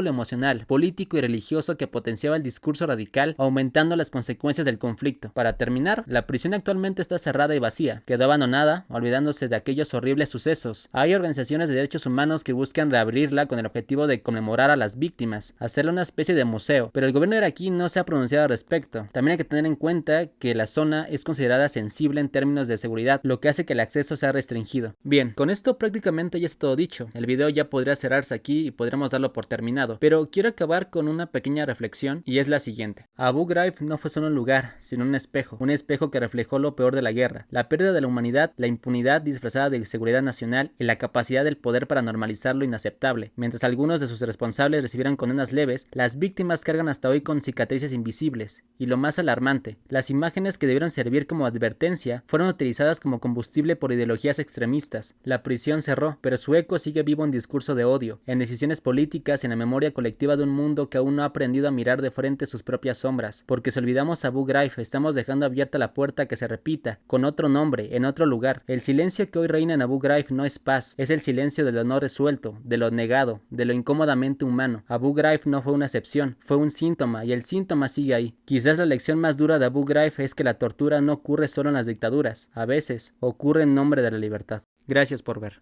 emocional, político y religioso que potenciaba el discurso radical, aumentando las consecuencias del conflicto. Para terminar, la prisión actualmente está cerrada y vacía, quedó abandonada, olvidándose de aquellos horribles sucesos. Hay organizaciones de derechos humanos que buscan reabrirla con el objetivo de conmemorar a las víctimas, hacerla una especie de museo, pero el gobierno iraquí no se ha pronunciado al respecto. También hay que tener en cuenta que la zona es considerada sensible en términos de seguridad, lo que hace que el acceso sea restringido. Bien, con esto prácticamente ya es todo dicho. El video ya podría cerrarse aquí y podríamos darlo por terminado, pero quiero acabar con una pequeña reflexión, y es la siguiente. Abu Ghraib no fue solo un lugar, sino un espejo que reflejó lo peor de la guerra, la pérdida de la humanidad, la impunidad disfrazada de seguridad nacional y la capacidad del poder para normalizar lo inaceptable. Mientras algunos de sus responsables recibieron condenas leves, las víctimas cargan hasta hoy con cicatrices invisibles, y lo más alarmante, las imágenes que debieron servir como advertencia fueron utilizadas como combustible por ideologías extremistas. La prisión cerró, pero su eco sigue vivo en discurso de odio, en decisiones políticas y en la memoria colectiva de un mundo que aún no ha aprendido a mirar de frente sus propias sombras. Porque si olvidamos a Abu Ghraib, estamos dejando abierta la puerta a que se repita, con otro nombre, en otro lugar. El silencio que hoy reina en Abu Ghraib no es paz, es el silencio de lo no resuelto, de lo negado, de lo incómodamente humano. Abu Ghraib no fue una excepción, fue un síntoma, y el síntoma sigue ahí. Quizás la lección más dura de Abu Ghraib es que la tortura no ocurre solo en las dictaduras, a veces ocurre en nombre de la libertad. Gracias por ver.